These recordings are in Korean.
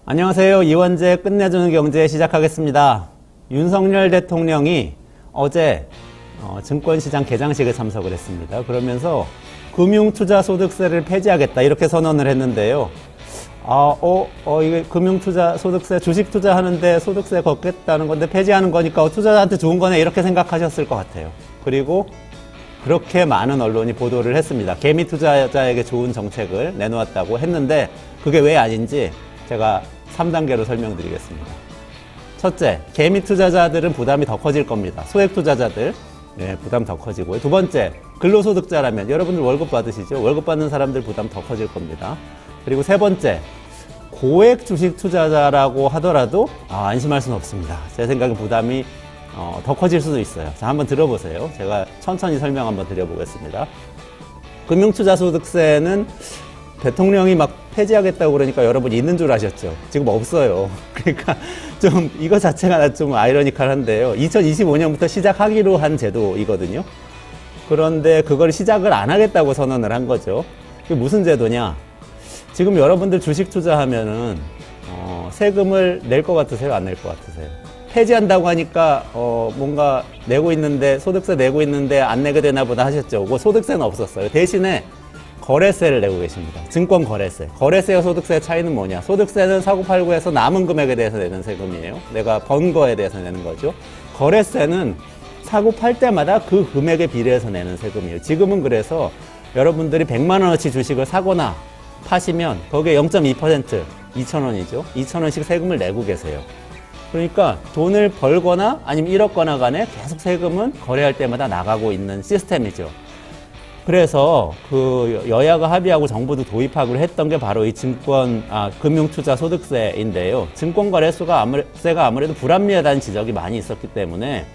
안녕하세요. 이원재 끝내주는 경제 시작하겠습니다. 윤석열 대통령이 어제 증권시장 개장식에 참석을 했습니다. 그러면서 금융투자소득세를 폐지하겠다 이렇게 선언을 했는데요. 이게 금융투자소득세 주식투자하는데 소득세 걷겠다는 건데 폐지하는 거니까 투자자한테 좋은 거네 이렇게 생각하셨을 것 같아요. 그리고 그렇게 많은 언론이 보도를 했습니다. 개미 투자자에게 좋은 정책을 내놓았다고 했는데 그게 왜 아닌지 제가 3단계로 설명드리겠습니다. 첫째, 개미 투자자들은 부담이 더 커질 겁니다. 소액 투자자들 부담 더 커지고요. 두 번째, 근로소득자라면 여러분들 월급 받으시죠? 월급 받는 사람들 부담 더 커질 겁니다. 그리고 세 번째, 고액 주식 투자자라고 하더라도 안심할 수는 없습니다. 제 생각엔 부담이 더 커질 수도 있어요. 자, 한번 들어보세요. 제가 천천히 설명 한번 드려보겠습니다. 금융투자소득세는 대통령이 막 폐지하겠다고 그러니까 여러분 있는 줄 아셨죠? 지금 없어요. 그러니까 좀 이거 자체가 좀 아이러니컬한데요. 2025년부터 시작하기로 한 제도이거든요. 그런데 그걸 시작을 안 하겠다고 선언을 한 거죠. 그게 무슨 제도냐? 지금 여러분들 주식 투자하면은 세금을 낼 것 같으세요? 안 낼 것 같으세요? 폐지한다고 하니까 뭔가 내고 있는데 소득세 내고 있는데 안 내게 되나 보다 하셨죠. 뭐 소득세는 없었어요. 대신에 거래세를 내고 계십니다. 증권 거래세. 거래세와 소득세의 차이는 뭐냐? 소득세는 사고팔고에서 남은 금액에 대해서 내는 세금이에요. 내가 번 거에 대해서 내는 거죠. 거래세는 사고 팔 때마다 그 금액에 비례해서 내는 세금이에요. 지금은 그래서 여러분들이 100만 원어치 주식을 사거나 파시면 거기에 0.2% 2,000원이죠. 2,000원씩 세금을 내고 계세요. 그러니까 돈을 벌거나 아니면 잃었거나 간에 계속 세금은 거래할 때마다 나가고 있는 시스템이죠. 그래서 그 여야가 합의하고 정부도 도입하기로 했던 게 바로 이 금융투자소득세인데요. 증권거래세가 아무래도 불합리하다는 지적이 많이 있었기 때문에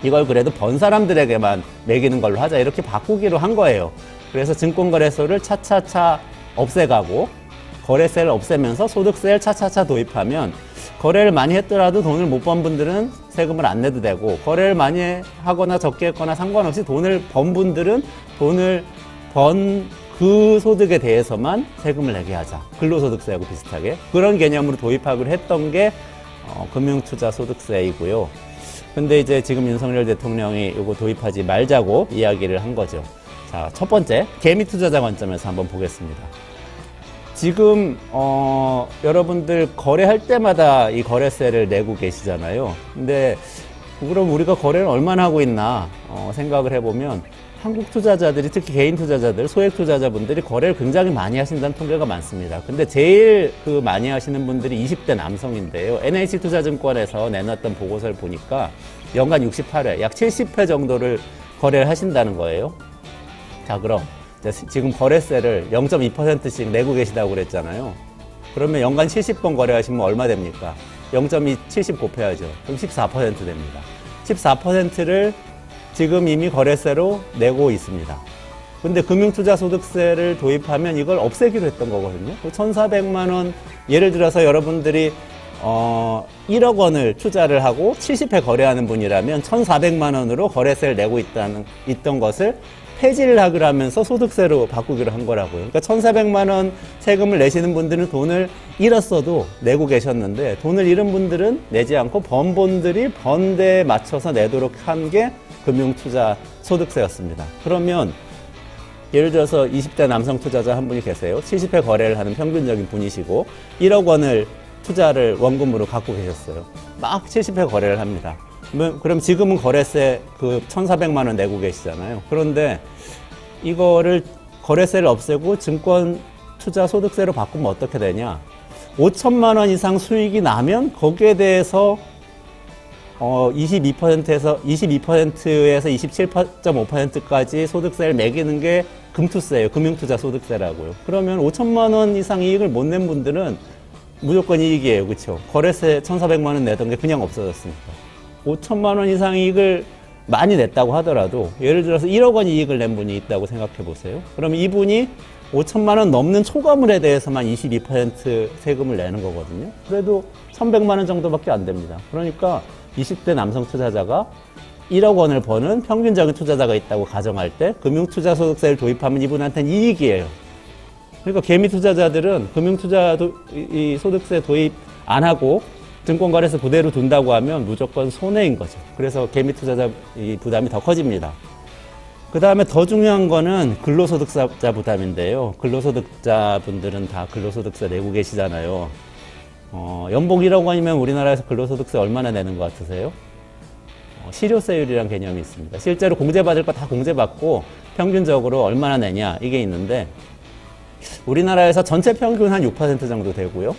이걸 그래도 번 사람들에게만 매기는 걸로 하자 이렇게 바꾸기로 한 거예요. 그래서 증권거래소를 차차차 없애가고 거래세를 없애면서 소득세를 차차차 도입하면 거래를 많이 했더라도 돈을 못 번 분들은 세금을 안 내도 되고 거래를 많이 하거나 적게 했거나 상관없이 돈을 번 분들은 돈을 번 그 소득에 대해서만 세금을 내게 하자. 근로소득세하고 비슷하게 그런 개념으로 도입하기로 했던 게 금융투자소득세이고요. 근데 이제 지금 윤석열 대통령이 이거 도입하지 말자고 이야기를 한 거죠. 자, 첫 번째 개미투자자 관점에서 한번 보겠습니다. 지금 여러분들 거래할 때마다 이 거래세를 내고 계시잖아요. 근데 그럼 우리가 거래를 얼마나 하고 있나 생각을 해보면 한국 투자자들이 특히 개인 투자자들, 소액 투자자분들이 거래를 굉장히 많이 하신다는 통계가 많습니다. 근데 제일 많이 하시는 분들이 20대 남성인데요. NH투자증권에서 내놨던 보고서를 보니까 연간 68회, 약 70회 정도를 거래를 하신다는 거예요. 자, 그럼 지금 거래세를 0.2%씩 내고 계시다고 그랬잖아요. 그러면 연간 70번 거래하시면 얼마 됩니까? 0.2, 70 곱해야죠. 그럼 14% 됩니다. 14%를 지금 이미 거래세로 내고 있습니다. 근데 금융투자소득세를 도입하면 이걸 없애기로 했던 거거든요. 1,400만 원, 예를 들어서 여러분들이 1억 원을 투자를 하고 70회 거래하는 분이라면 1,400만 원으로 거래세를 내고 있던 것을 폐지를 하기로 하면서 소득세로 바꾸기로 한 거라고요. 그러니까 1,400만 원 세금을 내시는 분들은 돈을 잃었어도 내고 계셨는데 돈을 잃은 분들은 내지 않고 번 분들이 번 데에 맞춰서 내도록 한 게 금융투자 소득세였습니다. 그러면 예를 들어서 20대 남성 투자자 한 분이 계세요. 70회 거래를 하는 평균적인 분이시고 1억 원을 투자를 원금으로 갖고 계셨어요. 막 70회 거래를 합니다. 그럼 지금은 거래세 1,400만 원 내고 계시잖아요. 그런데 이거를 거래세를 없애고 증권 투자 소득세로 바꾸면 어떻게 되냐? 5천만 원 이상 수익이 나면 거기에 대해서 22%에서 27.5%까지 소득세를 매기는 게 금투세예요. 금융투자 소득세라고요. 그러면 5천만 원 이상 이익을 못 낸 분들은 무조건 이익이에요. 그렇죠? 거래세 1,400만 원 내던 게 그냥 없어졌으니까. 5천만 원 이상 이익을 많이 냈다고 하더라도 예를 들어서 1억 원 이익을 낸 분이 있다고 생각해 보세요. 그럼 이분이 5천만 원 넘는 초과물에 대해서만 22% 세금을 내는 거거든요. 그래도 1,100만 원 정도밖에 안 됩니다. 그러니까 20대 남성 투자자가 1억 원을 버는 평균적인 투자자가 있다고 가정할 때 금융투자소득세를 도입하면 이분한테는 이익이에요. 그러니까 개미 투자자들은 금융투자 이 소득세 도입 안 하고 증권거래소 그대로 둔다고 하면 무조건 손해인 거죠. 그래서 개미 투자자 이 부담이 더 커집니다. 그 다음에 더 중요한 거는 근로소득자 부담인데요. 근로소득자분들은 다 근로소득세 내고 계시잖아요. 연봉 1억 원이면 우리나라에서 근로소득세 얼마나 내는 것 같으세요? 실효세율이라는 개념이 있습니다. 실제로 공제받을 거 다 공제받고 평균적으로 얼마나 내냐 이게 있는데 우리나라에서 전체 평균 한 6% 정도 되고요.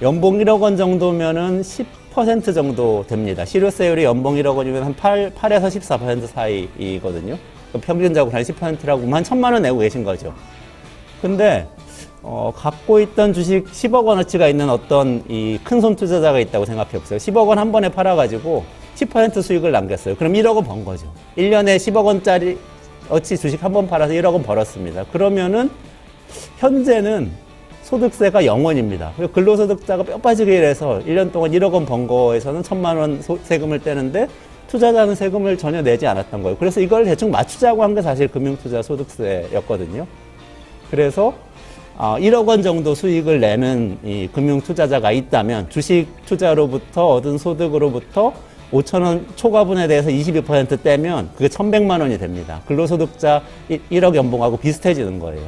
연봉 1억 원 정도면은 10% 정도 됩니다. 실효세율이 연봉 1억 원이면 한 8에서 14% 사이거든요. 평균적으로 한 10%라고 한 1,000만 원 내고 계신 거죠. 근데 갖고 있던 주식 10억 원어치가 있는 어떤 이 큰손 투자자가 있다고 생각해 보세요. 10억 원 한 번에 팔아가지고 10% 수익을 남겼어요. 그럼 1억 원 번 거죠. 1년에 10억 원짜리 어치 주식 한 번 팔아서 1억 원 벌었습니다. 그러면은 현재는 소득세가 0원입니다. 근로소득자가 뼈 빠지게 일해서 1년 동안 1억 원 번 거에서는 1,000만 원 세금을 떼는데 투자자는 세금을 전혀 내지 않았던 거예요. 그래서 이걸 대충 맞추자고 한 게 사실 금융투자 소득세였거든요. 그래서 1억 원 정도 수익을 내는 이 금융투자자가 있다면 주식 투자로부터 얻은 소득으로부터 5,000원 초과분에 대해서 22% 떼면 그게 1,100만 원이 됩니다. 근로소득자 1억 연봉하고 비슷해지는 거예요.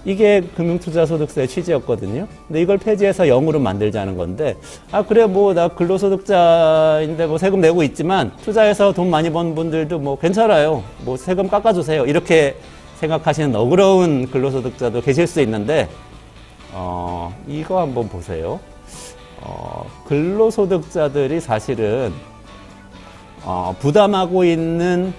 이게 금융투자 소득세의 취지였거든요. 근데 이걸 폐지해서 0으로 만들자는 건데, 그래, 뭐, 나 근로소득자인데 뭐 세금 내고 있지만, 투자해서 돈 많이 번 분들도 뭐 괜찮아요. 뭐 세금 깎아주세요. 이렇게 생각하시는 너그러운 근로소득자도 계실 수 있는데, 이거 한번 보세요. 근로소득자들이 사실은, 부담하고 있는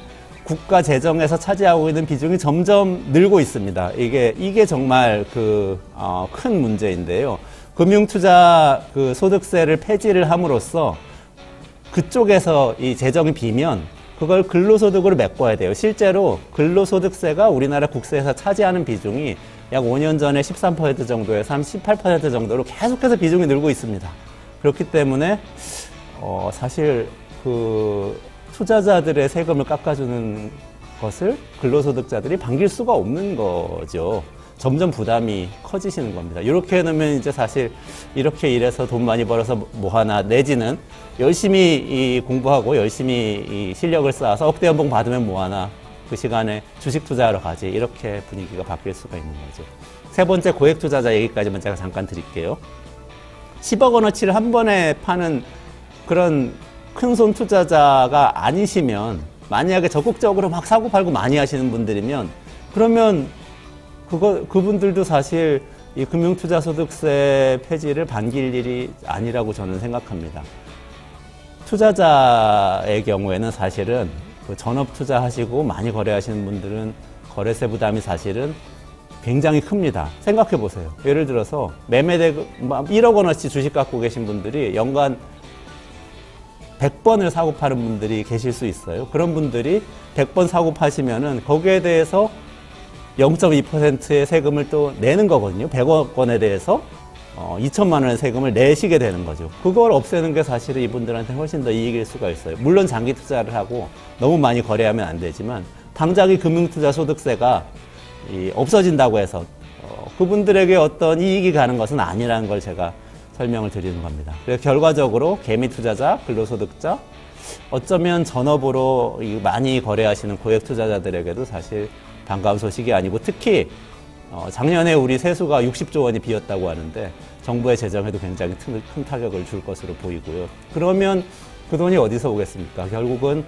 국가 재정에서 차지하고 있는 비중이 점점 늘고 있습니다. 이게 정말 큰 문제인데요. 금융투자 소득세를 폐지를 함으로써 그쪽에서 이 재정이 비면 그걸 근로소득으로 메꿔야 돼요. 실제로 근로소득세가 우리나라 국세에서 차지하는 비중이 약 5년 전에 13% 정도에서 한 18% 정도로 계속해서 비중이 늘고 있습니다. 그렇기 때문에 사실 투자자들의 세금을 깎아주는 것을 근로소득자들이 반길 수가 없는 거죠. 점점 부담이 커지시는 겁니다. 이렇게 해놓으면 이제 사실 이렇게 일해서 돈 많이 벌어서 뭐 하나 내지는 열심히 공부하고 열심히 실력을 쌓아서 억대 연봉 받으면 뭐 하나 그 시간에 주식 투자하러 가지 이렇게 분위기가 바뀔 수가 있는 거죠. 세 번째 고액 투자자 얘기까지만 제가 잠깐 드릴게요. 10억 원어치를 한 번에 파는 그런 큰손 투자자가 아니시면 만약에 적극적으로 막 사고 팔고 많이 하시는 분들이면 그러면 그분들도 사실 이 금융투자소득세 폐지를 반길 일이 아니라고 저는 생각합니다. 투자자의 경우에는 사실은 전업 투자하시고 많이 거래하시는 분들은 거래세 부담이 사실은 굉장히 큽니다. 생각해 보세요. 예를 들어서 매매대금 1억 원어치 주식 갖고 계신 분들이 연간 100번을 사고 파는 분들이 계실 수 있어요. 그런 분들이 100번 사고 파시면은 거기에 대해서 0.2%의 세금을 또 내는 거거든요. 100억 원에 대해서 2천만 원의 세금을 내시게 되는 거죠. 그걸 없애는 게 사실은 이분들한테 훨씬 더 이익일 수가 있어요. 물론 장기 투자를 하고 너무 많이 거래하면 안 되지만 당장 이 금융투자 소득세가 없어진다고 해서 그분들에게 어떤 이익이 가는 것은 아니라는 걸 제가 설명을 드리는 겁니다. 그래서 결과적으로 개미 투자자, 근로소득자, 어쩌면 전업으로 많이 거래하시는 고액 투자자들에게도 사실 반가운 소식이 아니고 특히 작년에 우리 세수가 60조 원이 비었다고 하는데 정부의 재정에도 굉장히 큰 타격을 줄 것으로 보이고요. 그러면 그 돈이 어디서 오겠습니까? 결국은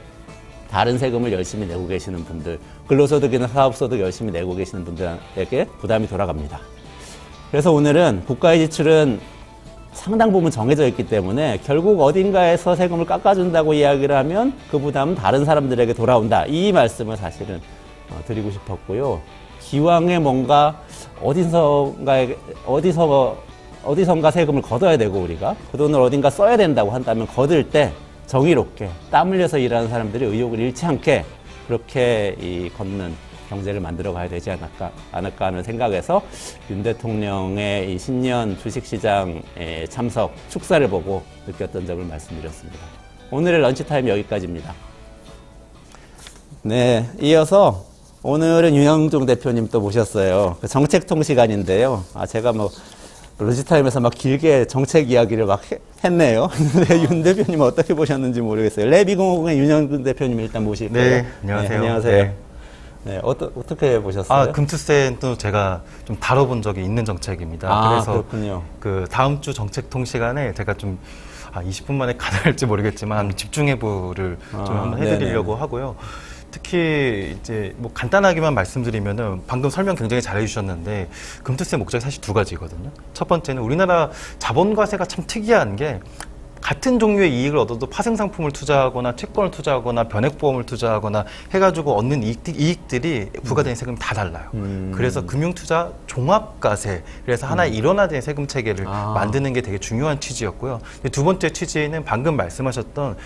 다른 세금을 열심히 내고 계시는 분들, 근로소득이나 사업소득 열심히 내고 계시는 분들에게 부담이 돌아갑니다. 그래서 오늘은 국가의 지출은 상당 부분 정해져 있기 때문에 결국 어딘가에서 세금을 깎아준다고 이야기를 하면 그 부담은 다른 사람들에게 돌아온다. 이 말씀을 사실은 드리고 싶었고요. 기왕에 뭔가 어디선가 세금을 걷어야 되고 우리가 그 돈을 어딘가 써야 된다고 한다면 거둘 때 정의롭게 땀 흘려서 일하는 사람들이 의욕을 잃지 않게 그렇게 걷는 경제를 만들어 가야 되지 않을까 하는 생각에서 윤 대통령의 이 신년 주식시장에 참석 축사를 보고 느꼈던 점을 말씀드렸습니다. 오늘의 런치타임 여기까지입니다. 네, 이어서 오늘은 윤영중 대표님 또 모셨어요. 그 정책통 시간인데요. 제가 뭐 로지타임에서 막 길게 정책 이야기를 막 했네요. 근데 윤 대표님 어떻게 보셨는지 모르겠어요. 레비공화국의 윤영중 대표님 일단 모실게요. 네, 안녕하세요. 네, 안녕하세요. 네. 네, 어떻게 보셨어요? 금투세도 제가 좀 다뤄본 적이 있는 정책입니다. 그래서 그렇군요. 그 다음 주 정책통 시간에 제가 좀 20분 만에 가능할지 모르겠지만 집중해부를 좀 한번 해드리려고 네네. 하고요. 특히 이제 뭐 간단하게만 말씀드리면은 방금 설명 굉장히 잘 해주셨는데 금투세 목적이 사실 두 가지거든요. 첫 번째는 우리나라 자본과세가 참 특이한 게 같은 종류의 이익을 얻어도 파생상품을 투자하거나 채권을 투자하거나 변액보험을 투자하거나 해가지고 얻는 이익들이 부과되는 세금이 다 달라요. 그래서 금융투자 종합과세, 그래서 하나의 일원화된 세금 체계를 만드는 게 되게 중요한 취지였고요. 두 번째 취지는 방금 말씀하셨던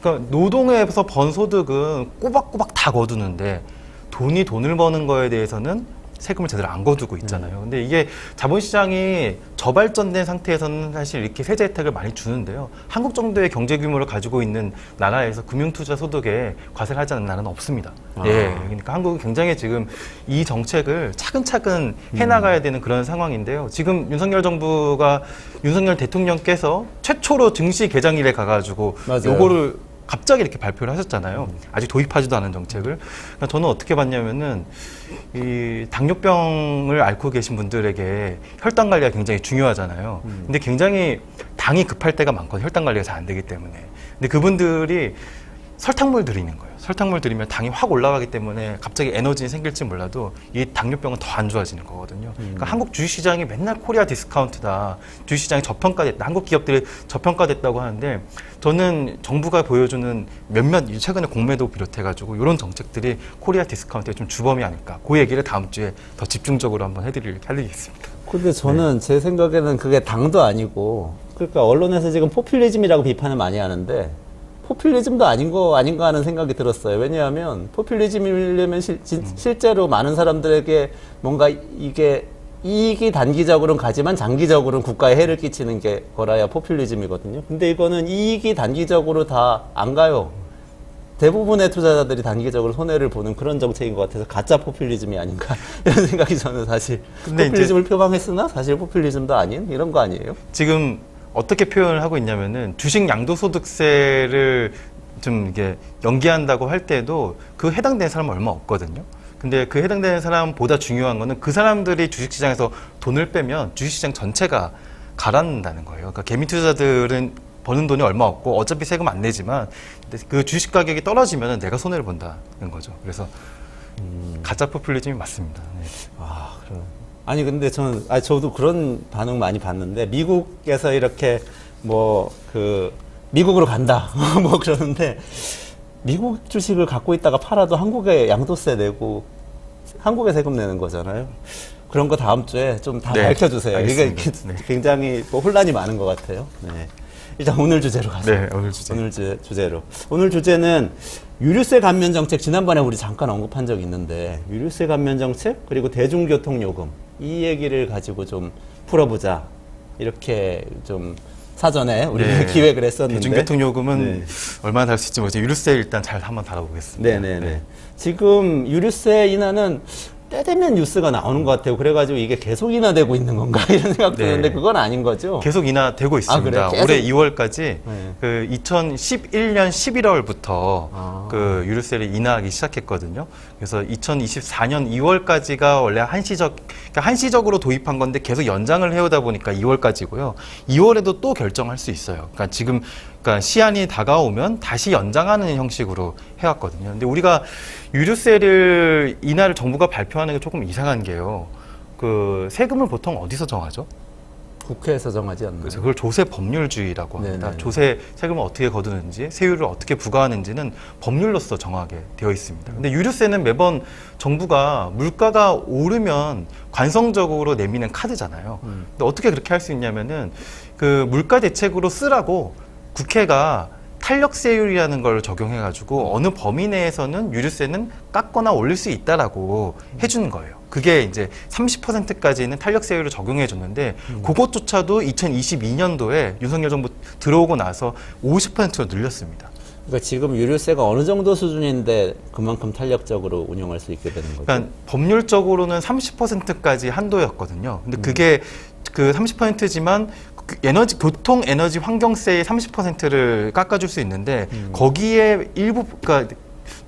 그러니까 노동에서 번 소득은 꼬박꼬박 다 거두는데 돈을 버는 거에 대해서는 세금을 제대로 안 거두고 있잖아요. 근데 이게 자본시장이 저발전된 상태에서는 사실 이렇게 세제 혜택을 많이 주는데요. 한국 정도의 경제 규모를 가지고 있는 나라에서 금융투자 소득에 과세를 하지 않는 나라는 없습니다. 예, 그러니까 한국은 굉장히 지금 이 정책을 차근차근 해나가야 되는 그런 상황인데요. 지금 윤석열 대통령께서 최초로 증시 개장일에 가가지고 맞아요. 요거를 갑자기 이렇게 발표를 하셨잖아요. 아직 도입하지도 않은 정책을. 그러니까 저는 어떻게 봤냐면은 이 당뇨병을 앓고 계신 분들에게 혈당 관리가 굉장히 중요하잖아요. 근데 굉장히 당이 급할 때가 많거든요. 혈당 관리가 잘 안 되기 때문에. 근데 그분들이 설탕물 들이는 거예요. 설탕물 들이면 당이 확 올라가기 때문에 갑자기 에너지 생길지 몰라도 이 당뇨병은 더 안 좋아지는 거거든요. 그러니까 한국 주식시장이 맨날 코리아 디스카운트다. 주식시장이 저평가됐다. 한국 기업들이 저평가됐다고 하는데 저는 정부가 보여주는 몇몇 최근에 공매도 비롯해가지고 이런 정책들이 코리아 디스카운트의 좀 주범이 아닐까. 그 얘기를 다음 주에 더 집중적으로 한번 해드리겠습니다. 근데 저는 제 생각에는 그게 당도 아니고 그러니까 언론에서 지금 포퓰리즘이라고 비판을 많이 하는데 포퓰리즘도 아닌가 하는 생각이 들었어요. 왜냐하면 포퓰리즘이려면 실제로 많은 사람들에게 뭔가 이게 이익이 단기적으로는 가지만 장기적으로는 국가에 해를 끼치는 게 거라야 포퓰리즘이거든요. 근데 이거는 이익이 단기적으로 다 안 가요. 대부분의 투자자들이 단기적으로 손해를 보는 그런 정책인 것 같아서 가짜 포퓰리즘이 아닌가 이런 생각이 저는 사실 포퓰리즘을 표방했으나 사실 포퓰리즘도 아닌 이런 거 아니에요? 지금 어떻게 표현을 하고 있냐면은 주식 양도소득세를 좀 이게 연기한다고 할 때도 그 해당되는 사람은 얼마 없거든요. 근데 그 해당되는 사람보다 중요한 거는 그 사람들이 주식시장에서 돈을 빼면 주식시장 전체가 가라앉는다는 거예요. 그러니까 개미 투자자들은 버는 돈이 얼마 없고 어차피 세금 안 내지만 그 주식 가격이 떨어지면 내가 손해를 본다는 거죠. 그래서 가짜 포퓰리즘이 맞습니다. 네. 그럼. 아니 근데 저도 그런 반응 많이 봤는데 미국에서 이렇게 미국으로 간다 뭐 그러는데 미국 주식을 갖고 있다가 팔아도 한국에 양도세 내고 한국에 세금 내는 거잖아요. 그런 거 다음 주에 좀 다 밝혀주세요. 이게 굉장히 혼란이 많은 것 같아요. 네. 일단 오늘 주제로 가세요. 네, 오늘 주제로. 오늘 주제는 유류세 감면 정책. 지난번에 우리 잠깐 언급한 적이 있는데 유류세 감면 정책 그리고 대중교통 요금 이 얘기를 가지고 좀 풀어보자. 이렇게 좀 사전에 우리 기획을 했었는데 대중교통 요금은 얼마나 다룰 수 있지 모르겠지만 유류세 일단 잘 한번 다뤄보겠습니다. 네. 지금 유류세 인하는 때 되면 뉴스가 나오는 것 같아요. 그래가지고 이게 계속 인하되고 있는 건가 이런 생각 드는데 그건 아닌 거죠? 계속 인하되고 있습니다. 그래? 올해 2월까지 그 2011년 11월부터 그 유류세를 인하하기 시작했거든요. 그래서 2024년 2월까지가 원래 한시적으로 도입한 건데 계속 연장을 해오다 보니까 2월까지고요. 2월에도 또 결정할 수 있어요. 그러니까 시한이 다가오면 다시 연장하는 형식으로 해왔거든요. 근데 우리가 유류세를 인하를 정부가 발표하는 게 조금 이상한 게요. 그 세금을 보통 어디서 정하죠? 국회에서 정하지 않나요? 그래서 그걸 조세 법률주의라고 합니다. 조세 세금을 어떻게 거두는지, 세율을 어떻게 부과하는지는 법률로서 정하게 되어 있습니다. 근데 유류세는 매번 정부가 물가가 오르면 관성적으로 내미는 카드잖아요. 근데 어떻게 그렇게 할 수 있냐면은 그 물가 대책으로 쓰라고 국회가 탄력세율이라는 걸 적용해가지고 어느 범위 내에서는 유류세는 깎거나 올릴 수 있다라고 해주는 거예요. 그게 이제 30%까지는 탄력세율을 적용해 줬는데 그것조차도 2022년도에 윤석열 정부 들어오고 나서 50%로 늘렸습니다. 그러니까 지금 유류세가 어느 정도 수준인데 그만큼 탄력적으로 운영할 수 있게 되는 거죠? 그러니까 법률적으로는 30%까지 한도였거든요. 근데 그게 그 30%지만 에너지, 교통, 에너지, 환경세의 30%를 깎아줄 수 있는데 거기에 일부, 그러니까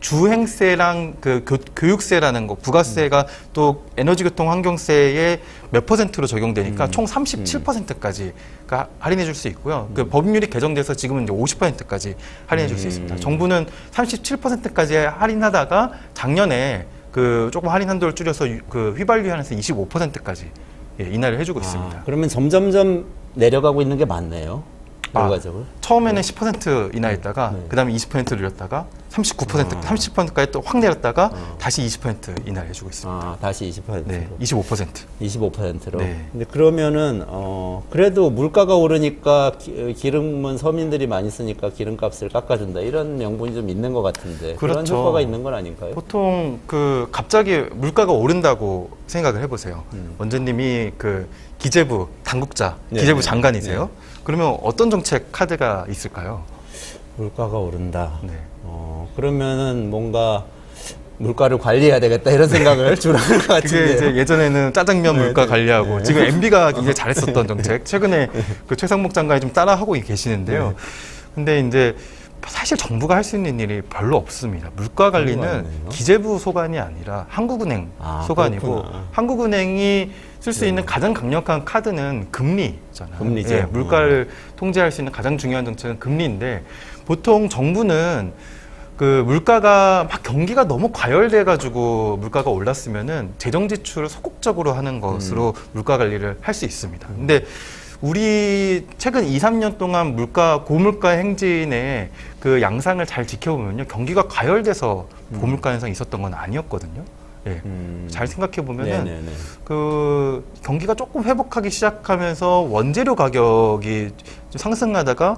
주행세랑 그 교육세라는 거, 부가세가 또 에너지, 교통, 환경세의 몇 %로 적용되니까 총 37%까지가 할인해 줄 수 있고요. 그 법률이 개정돼서 지금은 이제 50%까지 할인해 줄 수 있습니다. 정부는 37%까지 할인하다가 작년에 그 조금 할인 한도를 줄여서 그 휘발유 할인해서 25%까지 인하를 해주고 있습니다. 그러면 점점점 내려가고 있는 게 맞네요. 결과적으로. 처음에는 10% 인하했다가 네. 그다음에 20% 늘렸다가 39%, 30%까지 또 확 내렸다가 다시 20% 인하를 해주고 있습니다. 다시 20%로. 네, 25%. 25%로. 네. 근데 그러면은 그래도 물가가 오르니까 기름은 서민들이 많이 쓰니까 기름값을 깎아준다 이런 명분이 좀 있는 것 같은데 그런 그렇죠. 효과가 있는 건 아닌가요? 보통 그 갑자기 물가가 오른다고 생각을 해보세요. 원장님이 그 기재부 당국자, 네, 기재부 네, 장관이세요. 그러면 어떤 정책 카드가 있을까요? 물가가 오른다. 네. 그러면은 뭔가 물가를 관리해야 되겠다 이런 생각을 주로 하는 것 그게 같은데. 이제 예전에는 짜장면 네, 물가 네. 관리하고 네. 지금 MB가 굉장히 잘했었던 정책. 최근에 그 최상목 장관이 좀 따라하고 계시는데요. 네. 근데 이제 사실 정부가 할 수 있는 일이 별로 없습니다. 물가 관리는 없네요. 기재부 소관이 아니라 한국은행 소관이고 그렇구나. 한국은행이 쓸 수 있는 가장 강력한 카드는 금리잖아요. 금리죠. 예, 물가를 통제할 수 있는 가장 중요한 정책은 금리인데 보통 정부는 그 물가가 막 경기가 너무 과열돼 가지고 물가가 올랐으면은 재정 지출을 소극적으로 하는 것으로 물가 관리를 할 수 있습니다. 근데 우리 최근 2, 3년 동안 고물가 행진의 그 양상을 잘 지켜보면요. 경기가 과열돼서 고물가 현상이 있었던 건 아니었거든요. 예. 잘 생각해 보면은 네네네. 그 경기가 조금 회복하기 시작하면서 원재료 가격이 좀 상승하다가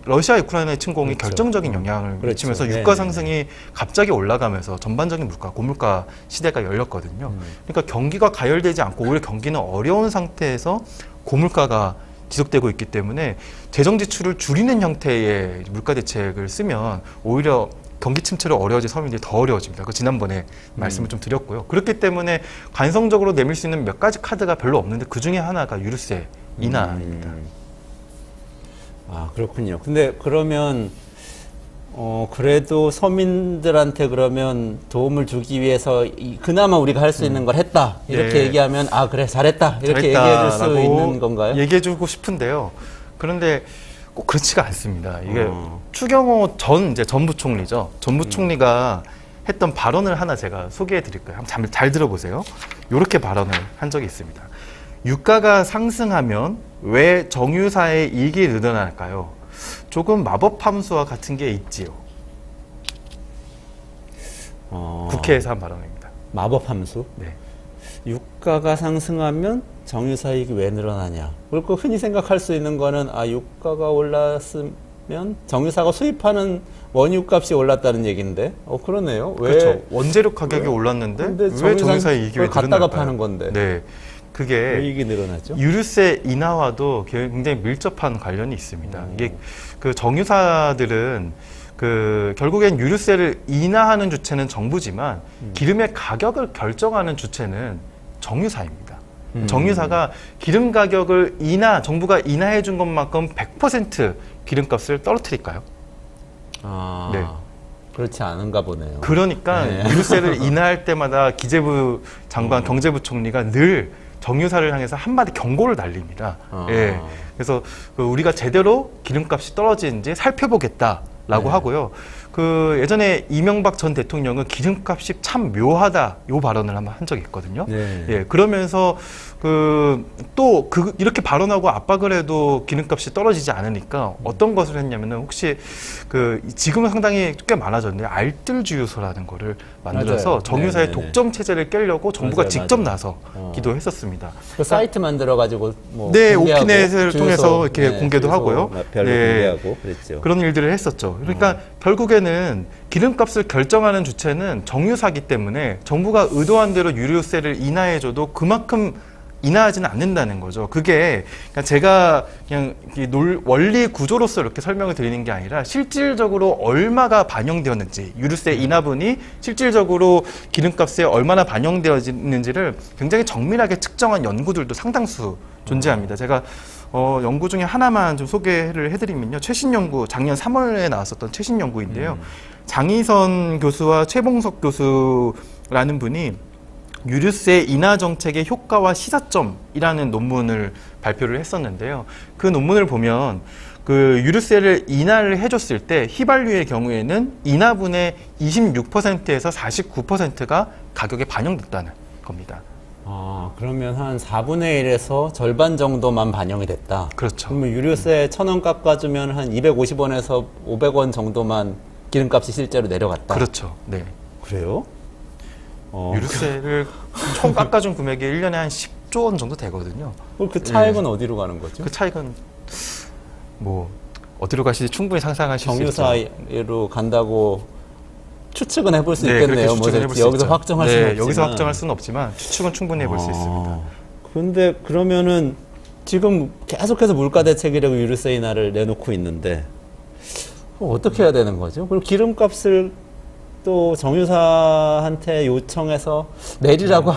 러시아 우크라이나의 침공이 그렇죠. 결정적인 영향을 그렇죠. 미치면서 네네네. 유가 상승이 갑자기 올라가면서 전반적인 고물가 시대가 열렸거든요. 그러니까 경기가 가열되지 않고 오히려 경기는 어려운 상태에서 고물가가 지속되고 있기 때문에 재정 지출을 줄이는 형태의 물가 대책을 쓰면 오히려 경기 침체로 어려워진 서민들이 더 어려워집니다. 그 지난번에 말씀을 좀 드렸고요. 그렇기 때문에 관성적으로 내밀 수 있는 몇 가지 카드가 별로 없는데 그 중에 하나가 유류세 인하입니다. 그렇군요. 근데 그러면 그래도 서민들한테 그러면 도움을 주기 위해서 그나마 우리가 할 수 있는 걸 했다 이렇게 네. 얘기하면 그래 잘했다 이렇게 얘기해 줄 수 있는 건가요? 얘기해주고 싶은데요. 그런데 꼭 그렇지가 않습니다. 이게 추경호 전 부총리죠. 전 부총리가 했던 발언을 하나 제가 소개해 드릴까요? 한번 잘 들어보세요. 이렇게 발언을 한 적이 있습니다. 유가가 상승하면 왜 정유사의 이익이 늘어날까요? 조금 마법 함수와 같은 게 있지요. 국회에서 한 발언입니다. 마법 함수? 네. 유가가 상승하면 정유사이익이 왜 늘어나냐? 그리고 흔히 생각할 수 있는 거는 유가가 올랐으면 정유사가 수입하는 원유값이 올랐다는 얘기인데, 그러네요. 왜? 그렇죠. 원재료 가격이 올랐는데 왜 정유사의 이익이 왜 갖다가 늘어날까요? 파는 건데. 네. 그게 왜 이익이 늘어나죠? 유류세 인하와도 굉장히 밀접한 관련이 있습니다. 이게 그 정유사들은 결국엔 유류세를 인하하는 주체는 정부지만 기름의 가격을 결정하는 주체는 정유사입니다. 정유사가 기름 가격을 정부가 인하해 준 것만큼 100% 기름값을 떨어뜨릴까요? 네. 그렇지 않은가 보네요. 그러니까 네. 유류세를 인하할 때마다 기재부 장관, 경제부총리가 늘 정유사를 향해서 한마디 경고를 날립니다. 예. 그래서 우리가 제대로 기름값이 떨어지는지 살펴보겠다라고 하고요. 예전에 이명박 전 대통령은 기름값이 참 묘하다 요 발언을 한번 한 적이 있거든요. 네. 예. 그러면서 이렇게 발언하고 압박을 해도 기름값이 떨어지지 않으니까 어떤 것을 했냐면은 혹시 지금은 상당히 꽤 많아졌는데 알뜰주유소라는 거를 만들어서 맞아요. 정유사의 네네네. 독점 체제를 깨려고 정부가 맞아요, 직접 맞아요. 나서기도 했었습니다. 그 사이트 만들어가지고 네, 공개하고, 오피넷을 주유소, 통해서 이렇게 공개도 주유소 하고요. 별로 네. 공개하고 그랬죠. 그런 일들을 했었죠. 그러니까 결국에는 기름값을 결정하는 주체는 정유사기 때문에 정부가 의도한 대로 유류세를 인하해줘도 그만큼 인하하지는 않는다는 거죠. 그게 그냥 제가 그냥 원리 구조로서 이렇게 설명을 드리는 게 아니라 실질적으로 얼마가 반영되었는지, 유류세 인하분이 실질적으로 기름값에 얼마나 반영되어지는지를 굉장히 정밀하게 측정한 연구들도 상당수 존재합니다. 제가 연구 중에 하나만 좀 소개를 해드리면요. 최신 연구, 작년 3월에 나왔었던 최신 연구인데요. 장희선 교수와 최봉석 교수라는 분이 유류세 인하 정책의 효과와 시사점이라는 논문을 발표를 했었는데요. 그 논문을 보면 그 유류세를 인하를 해줬을 때 휘발유의 경우에는 인하분의 26%에서 49%가 가격에 반영됐다는 겁니다. 아, 그러면 한 4분의 1에서 절반 정도만 반영이 됐다. 그렇죠. 그러면 유류세 1,000원 깎아주면 한 250원에서 500원 정도만 기름값이 실제로 내려갔다. 그렇죠. 네. 그래요? 유류세를 총 깎아준 금액이 1년에 한 10조 원 정도 되거든요. 그 차액은 어디로 가는 거죠? 그 차익은 뭐 어디로 가실지 충분히 상상하실 수 있죠. 정유사로 간다고 추측은 해볼 수 네, 있겠네요. 그렇게 추측은 해볼 수 여기서 있죠. 확정할 수는 없지만. 여기서 확정할 수는 없지만 추측은 충분히 해볼 수 있습니다. 근데 그러면은 지금 계속해서 물가 대책이라고 유류세 인하를 내놓고 있는데 어떻게 해야 되는 거죠? 그리고 기름값을 또 정유사한테 요청해서 내리라고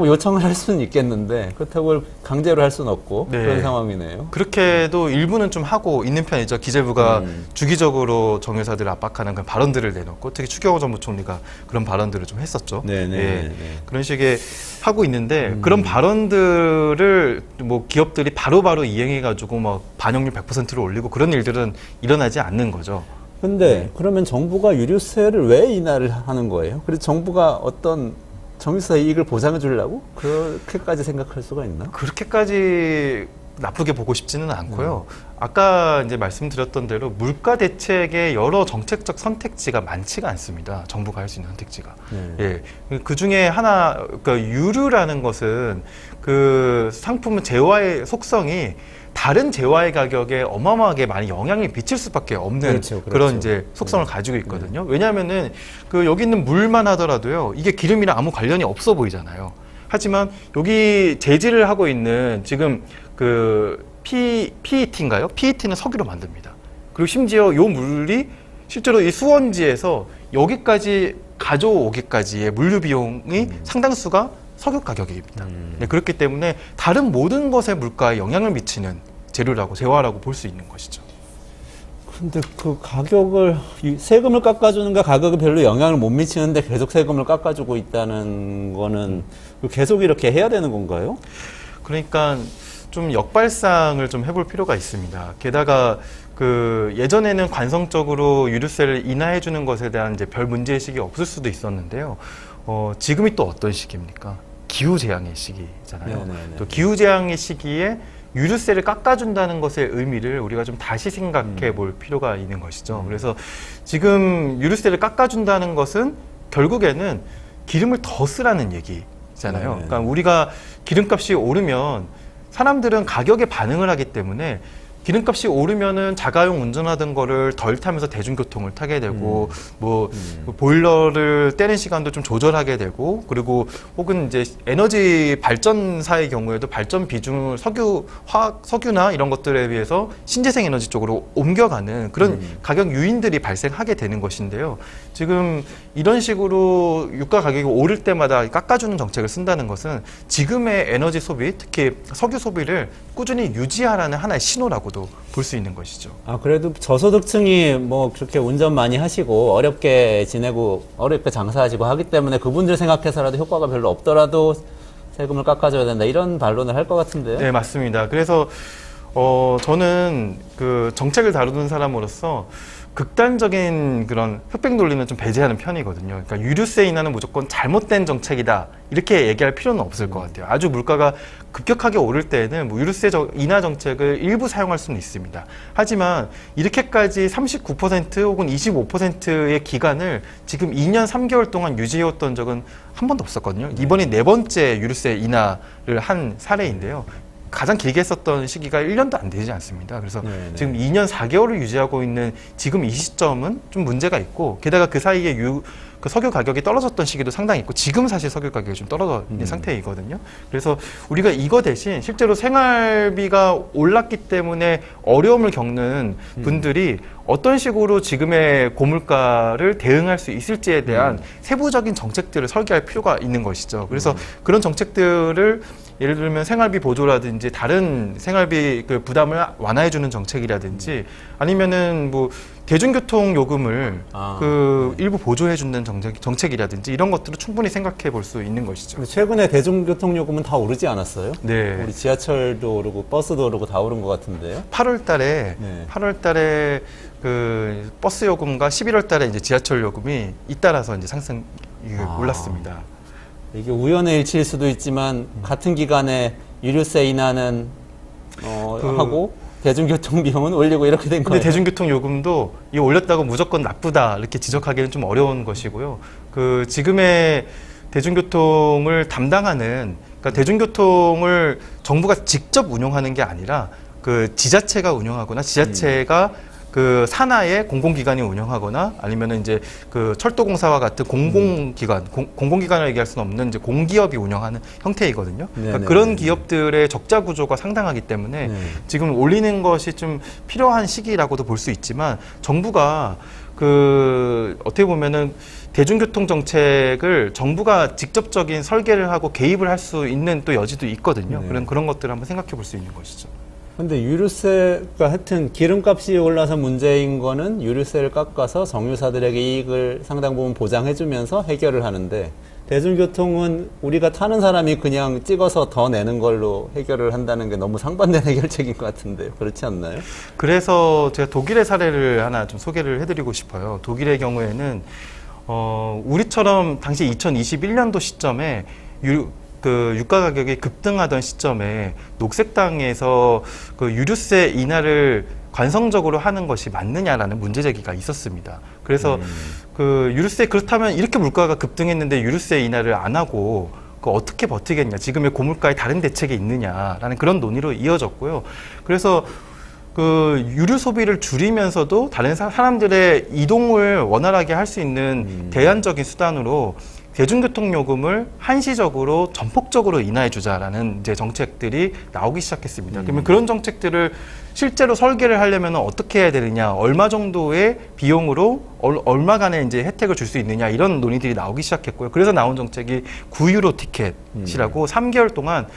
요청을 할 수는 있겠는데 그렇다고 강제로 할 수는 없고 네. 그런 상황이네요. 그렇게도 일부는 좀 하고 있는 편이죠. 기재부가 주기적으로 정유사들을 압박하는 그런 발언들을 내놓고 특히 추경호 전무총리가 그런 발언들을 좀 했었죠. 네네. 예. 그런 식의 하고 있는데 그런 발언들을 뭐 기업들이 바로바로 이행해가지고 뭐 반영률 100%를 올리고 그런 일들은 일어나지 않는 거죠. 근데 그러면 정부가 유류세를 왜 인하를 하는 거예요? 그래서 정부가 어떤 정유사 이익을 보장해 주려고 그렇게까지 생각할 수가 있나? 그렇게까지 나쁘게 보고 싶지는 않고요. 아까 이제 말씀드렸던 대로 물가 대책의 여러 정책적 선택지가 많지가 않습니다. 정부가 할 수 있는 선택지가. 예. 그 중에 하나, 그러니까 유류라는 것은 그 상품의 재화의 속성이 다른 재화의 가격에 어마어마하게 많이 영향을 미칠 수밖에 없는 그렇죠. 그런 이제 속성을 가지고 있거든요. 왜냐하면은 그 여기 있는 물만 하더라도요, 이게 기름이랑 아무 관련이 없어 보이잖아요. 하지만 여기 재질을 하고 있는 지금 그 PET인가요? PET는 석유로 만듭니다. 그리고 심지어 이 물이 실제로 이 수원지에서 여기까지 가져오기까지의 물류 비용이 상당수가 석유 가격입니다. 네, 그렇기 때문에 다른 모든 것의 물가에 영향을 미치는 재료라고, 재화라고 볼 수 있는 것이죠. 근데 그 가격을, 세금을 깎아주는가 가격에 별로 영향을 못 미치는데 계속 세금을 깎아주고 있다는 거는 계속 이렇게 해야 되는 건가요? 그러니까 좀 역발상을 좀 해볼 필요가 있습니다. 게다가 그 예전에는 관성적으로 유류세를 인하해 주는 것에 대한 이제 별 문제의식이 없을 수도 있었는데요. 지금이 또 어떤 시기입니까? 기후재앙의 시기잖아요. 네네네. 또 기후재앙의 시기에 유류세를 깎아준다는 것의 의미를 우리가 좀 다시 생각해 볼 필요가 있는 것이죠. 그래서 지금 유류세를 깎아준다는 것은 결국에는 기름을 더 쓰라는 얘기잖아요. 네네. 그러니까 우리가 기름값이 오르면 사람들은 가격에 반응을 하기 때문에 기름값이 오르면은 자가용 운전하던 거를 덜 타면서 대중교통을 타게 되고 뭐 보일러를 떼는 시간도 좀 조절하게 되고 그리고 혹은 이제 에너지 발전사의 경우에도 발전 비중을 석유나 이런 것들에 비해서 신재생 에너지 쪽으로 옮겨가는 그런 가격 유인들이 발생하게 되는 것인데요. 지금 이런 식으로 유가 가격이 오를 때마다 깎아주는 정책을 쓴다는 것은 지금의 에너지 소비, 특히 석유 소비를 꾸준히 유지하라는 하나의 신호라고도 볼 수 있는 것이죠. 아, 그래도 저소득층이 뭐 그렇게 운전 많이 하시고 어렵게 지내고 어렵게 장사하시고 하기 때문에 그분들 생각해서라도 효과가 별로 없더라도 세금을 깎아줘야 된다 이런 반론을 할 것 같은데요. 네, 맞습니다. 그래서 저는 그 정책을 다루는 사람으로서 극단적인 그런 흑백 논리는 좀 배제하는 편이거든요. 그러니까 유류세 인하는 무조건 잘못된 정책이다 이렇게 얘기할 필요는 없을 것 같아요. 아주 물가가 급격하게 오를 때에는 뭐 유류세 인하 정책을 일부 사용할 수는 있습니다. 하지만 이렇게까지 39% 혹은 25%의 기간을 지금 2년 3개월 동안 유지해왔던 적은 한 번도 없었거든요. 이번이 네 번째 유류세 인하를 한 사례인데요. 가장 길게 썼던 시기가 1년도 안 되지 않습니다. 그래서 네네. 지금 2년 4개월을 유지하고 있는 지금 이 시점은 좀 문제가 있고, 게다가 그 사이에 그 석유 가격이 떨어졌던 시기도 상당히 있고, 지금 사실 석유 가격이 좀 떨어져 있는 상태이거든요. 그래서 우리가 이거 대신 실제로 생활비가 올랐기 때문에 어려움을 겪는 분들이 어떤 식으로 지금의 고물가를 대응할 수 있을지에 대한 세부적인 정책들을 설계할 필요가 있는 것이죠. 그래서 그런 정책들을 예를 들면 생활비 보조라든지 다른 생활비 그 부담을 완화해주는 정책이라든지, 아니면은 뭐 대중교통 요금을 일부 보조해주는 정책이라든지, 이런 것들을 충분히 생각해 볼 수 있는 것이죠. 최근에 대중교통 요금은 다 오르지 않았어요? 네. 우리 지하철도 오르고 버스도 오르고 다 오른 것 같은데요? 8월 달에 그 버스 요금과 11월 달에 이제 지하철 요금이 잇따라서 이제 상승이 올랐습니다. 이게 우연의 일치일 수도 있지만 같은 기간에 유류세 인하는 하고 대중교통 비용은 올리고 이렇게 된 거예요. 근데 대중교통 요금도 이 올렸다고 무조건 나쁘다 이렇게 지적하기는 좀 어려운 것이고요. 그 지금의 대중교통을 담당하는, 그러니까 대중교통을 정부가 직접 운영하는 게 아니라 그 지자체가 운영하거나 지자체가 그 산하의 공공기관이 운영하거나, 아니면은 이제 그 철도공사와 같은 공공기관, 공공기관을 얘기할 수는 없는 이제 공기업이 운영하는 형태이거든요. 그러니까 그런 기업들의 적자 구조가 상당하기 때문에 지금 올리는 것이 좀 필요한 시기라고도 볼 수 있지만, 정부가 그 어떻게 보면은 대중교통 정책을 정부가 직접적인 설계를 하고 개입을 할 수 있는 또 여지도 있거든요. 그런 것들을 한번 생각해 볼 수 있는 것이죠. 근데 유류세가 하여튼 기름값이 올라서 문제인 거는 유류세를 깎아서 정유사들에게 이익을 상당 부분 보장해주면서 해결을 하는데, 대중교통은 우리가 타는 사람이 그냥 찍어서 더 내는 걸로 해결을 한다는 게 너무 상반된 해결책인 것 같은데요. 그렇지 않나요? 그래서 제가 독일의 사례를 하나 좀 소개를 해드리고 싶어요. 독일의 경우에는 우리처럼 당시 2021년도 시점에 그 유가 가격이 급등하던 시점에 녹색당에서 그 유류세 인하를 관성적으로 하는 것이 맞느냐라는 문제 제기가 있었습니다. 그래서 그 유류세, 그렇다면 이렇게 물가가 급등했는데 유류세 인하를 안 하고 그 어떻게 버티겠냐, 지금의 고물가에 다른 대책이 있느냐라는 그런 논의로 이어졌고요. 그래서 그 유류 소비를 줄이면서도 다른 사람들의 이동을 원활하게 할 수 있는 대안적인 수단으로 대중교통 요금을 한시적으로 전폭적으로 인하해주자라는 이제 정책들이 나오기 시작했습니다. 그러면 그런 정책들을 실제로 설계를 하려면 어떻게 해야 되느냐, 얼마 정도의 비용으로 얼마간의 이제 혜택을 줄 수 있느냐, 이런 논의들이 나오기 시작했고요. 그래서 나온 정책이 9유로 티켓이라고 3개월 동안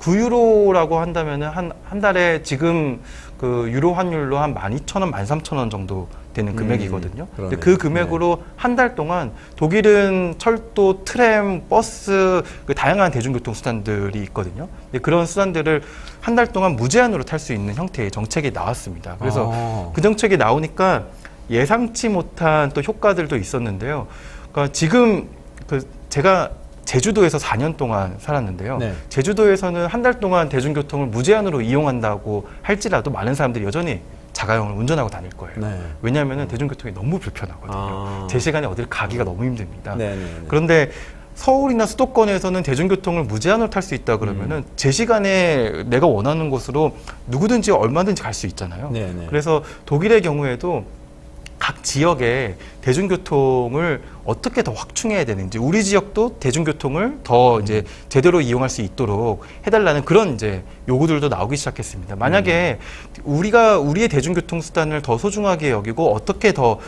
9유로라고 한다면은 한 달에 지금 그 유로 환율로 한 12,000원, 13,000원 정도 되는 금액이거든요. 근데 그 금액으로 한 달 동안 독일은 철도, 트램, 버스, 그 다양한 대중교통 수단들이 있거든요. 근데 그런 수단들을 한 달 동안 무제한으로 탈 수 있는 형태의 정책이 나왔습니다. 그래서 그 정책이 나오니까 예상치 못한 또 효과들도 있었는데요. 그러니까 지금 제가 제주도에서 4년 동안 살았는데요. 제주도에서는 한 달 동안 대중교통을 무제한으로 이용한다고 할지라도 많은 사람들이 여전히 자가용을 운전하고 다닐 거예요. 왜냐하면 대중교통이 너무 불편하거든요. 제 시간에 어딜 가기가 너무 힘듭니다. 그런데 서울이나 수도권에서는 대중교통을 무제한으로 탈 수 있다 그러면은 제 시간에 내가 원하는 곳으로 누구든지 얼마든지 갈 수 있잖아요. 그래서 독일의 경우에도 각 지역에 대중교통을 어떻게 더 확충해야 되는지, 우리 지역도 대중교통을 더 이제 제대로 이용할 수 있도록 해달라는 그런 이제 요구들도 나오기 시작했습니다. 만약에 우리의 대중교통 수단을 더 소중하게 여기고 어떻게 더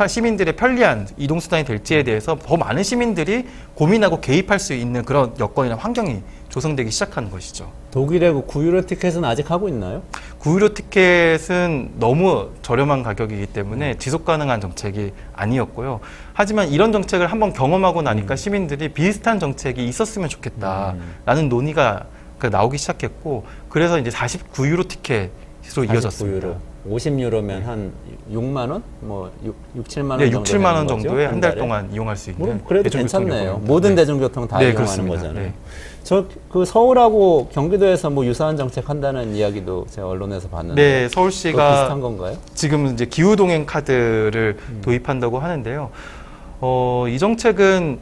시민들의 편리한 이동 수단이 될지에 대해서 더 많은 시민들이 고민하고 개입할 수 있는 그런 여건이나 환경이 조성되기 시작하는 것이죠. 독일의 그 9유로 티켓은 아직 하고 있나요? 9유로 티켓은 너무 저렴한 가격이기 때문에 지속 가능한 정책이 아니었고요. 하지만 이런 정책을 한번 경험하고 나니까 시민들이 비슷한 정책이 있었으면 좋겠다라는 논의가 나오기 시작했고, 그래서 이제 49유로 티켓으로 이어졌습니다. 50유로면 한 6만 원? 뭐 6, 7만 원 네, 정도 6, 7만 원 정도에 한 달 달에? 동안 이용할 수 있는 그래도 괜찮네요. 모든 대중교통 다 이용하는 그렇습니다. 거잖아요. 그 서울하고 경기도에서 뭐 유사한 정책 한다는 이야기도 제가 언론에서 봤는데. 네, 서울시가 비슷한 건가요? 지금 이제 기후동행 카드를 도입한다고 하는데요. 이 정책은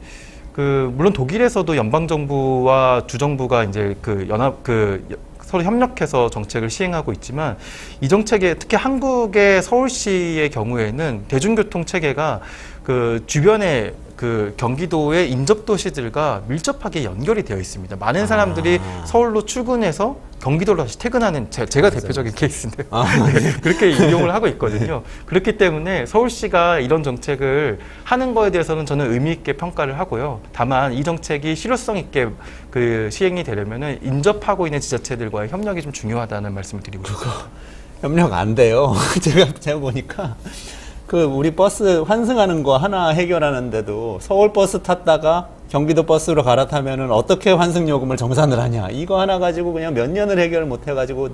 물론 독일에서도 연방정부와 주정부가 이제 서로 협력해서 정책을 시행하고 있지만 이 정책에 특히 한국의 서울시의 경우에는 대중교통 체계가 주변에 경기도의 인접 도시들과 밀접하게 연결이 되어 있습니다. 많은 사람들이 서울로 출근해서 경기도로 다시 퇴근하는 제가 대표적인 케이스인데요. 네, 그렇게 이용을 하고 있거든요. 그렇기 때문에 서울시가 이런 정책을 하는 거에 대해서는 저는 의미 있게 평가를 하고요. 다만 이 정책이 실효성 있게 시행이 되려면은 인접하고 있는 지자체들과의 협력이 좀 중요하다는 말씀을 드리고 싶습니다. 협력 안 돼요. 제가 보니까 우리 버스 환승하는 거 하나 해결하는데도 서울 버스 탔다가 경기도 버스로 갈아타면은 어떻게 환승 요금을 정산을 하냐. 이거 하나 가지고 그냥 몇 년을 해결 못 해가지고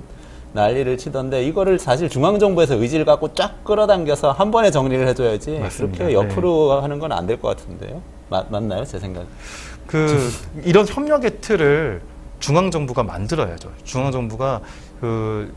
난리를 치던데 이거를 사실 중앙정부에서 의지를 갖고 쫙 끌어당겨서 한 번에 정리를 해줘야지. 맞습니다. 그렇게 옆으로 하는 건 안 될 것 같은데요. 맞나요? 제 생각. 이런 협력의 틀을 중앙정부가 만들어야죠. 중앙정부가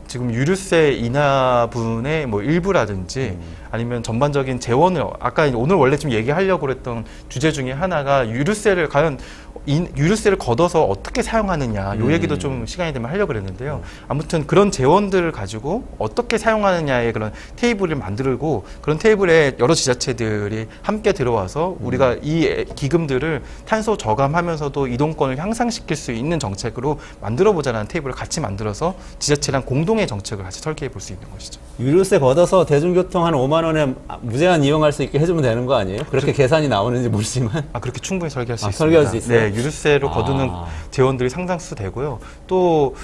지금 유류세 인하분의 일부라든지 아니면 전반적인 재원을 아까 오늘 원래 좀 얘기하려고 그랬던 주제 중에 하나가 유류세를 과연 유류세를 걷어서 어떻게 사용하느냐 요 얘기도 좀 시간이 되면 하려고 그랬는데요. 아무튼 그런 재원들을 가지고 어떻게 사용하느냐의 그런 테이블을 만들고 그런 테이블에 여러 지자체들이 함께 들어와서 우리가 이 기금들을 탄소 저감하면서도 이동권을 향상시킬 수 있는 정책으로 만들어보자는 테이블을 같이 만들어서 지자체랑 공동의 정책을 같이 설계해 볼 수 있는 것이죠. 유류세 걷어서 대중교통 한 5만 원에 무제한 이용할 수 있게 해주면 되는 거 아니에요? 그렇게 계산이 나오는지 모르지만. 그렇게 충분히 설계할 수 있습니다. 설계할 수 있어요? 네, 유류세로 거두는 재원들이 상당수 되고요. 또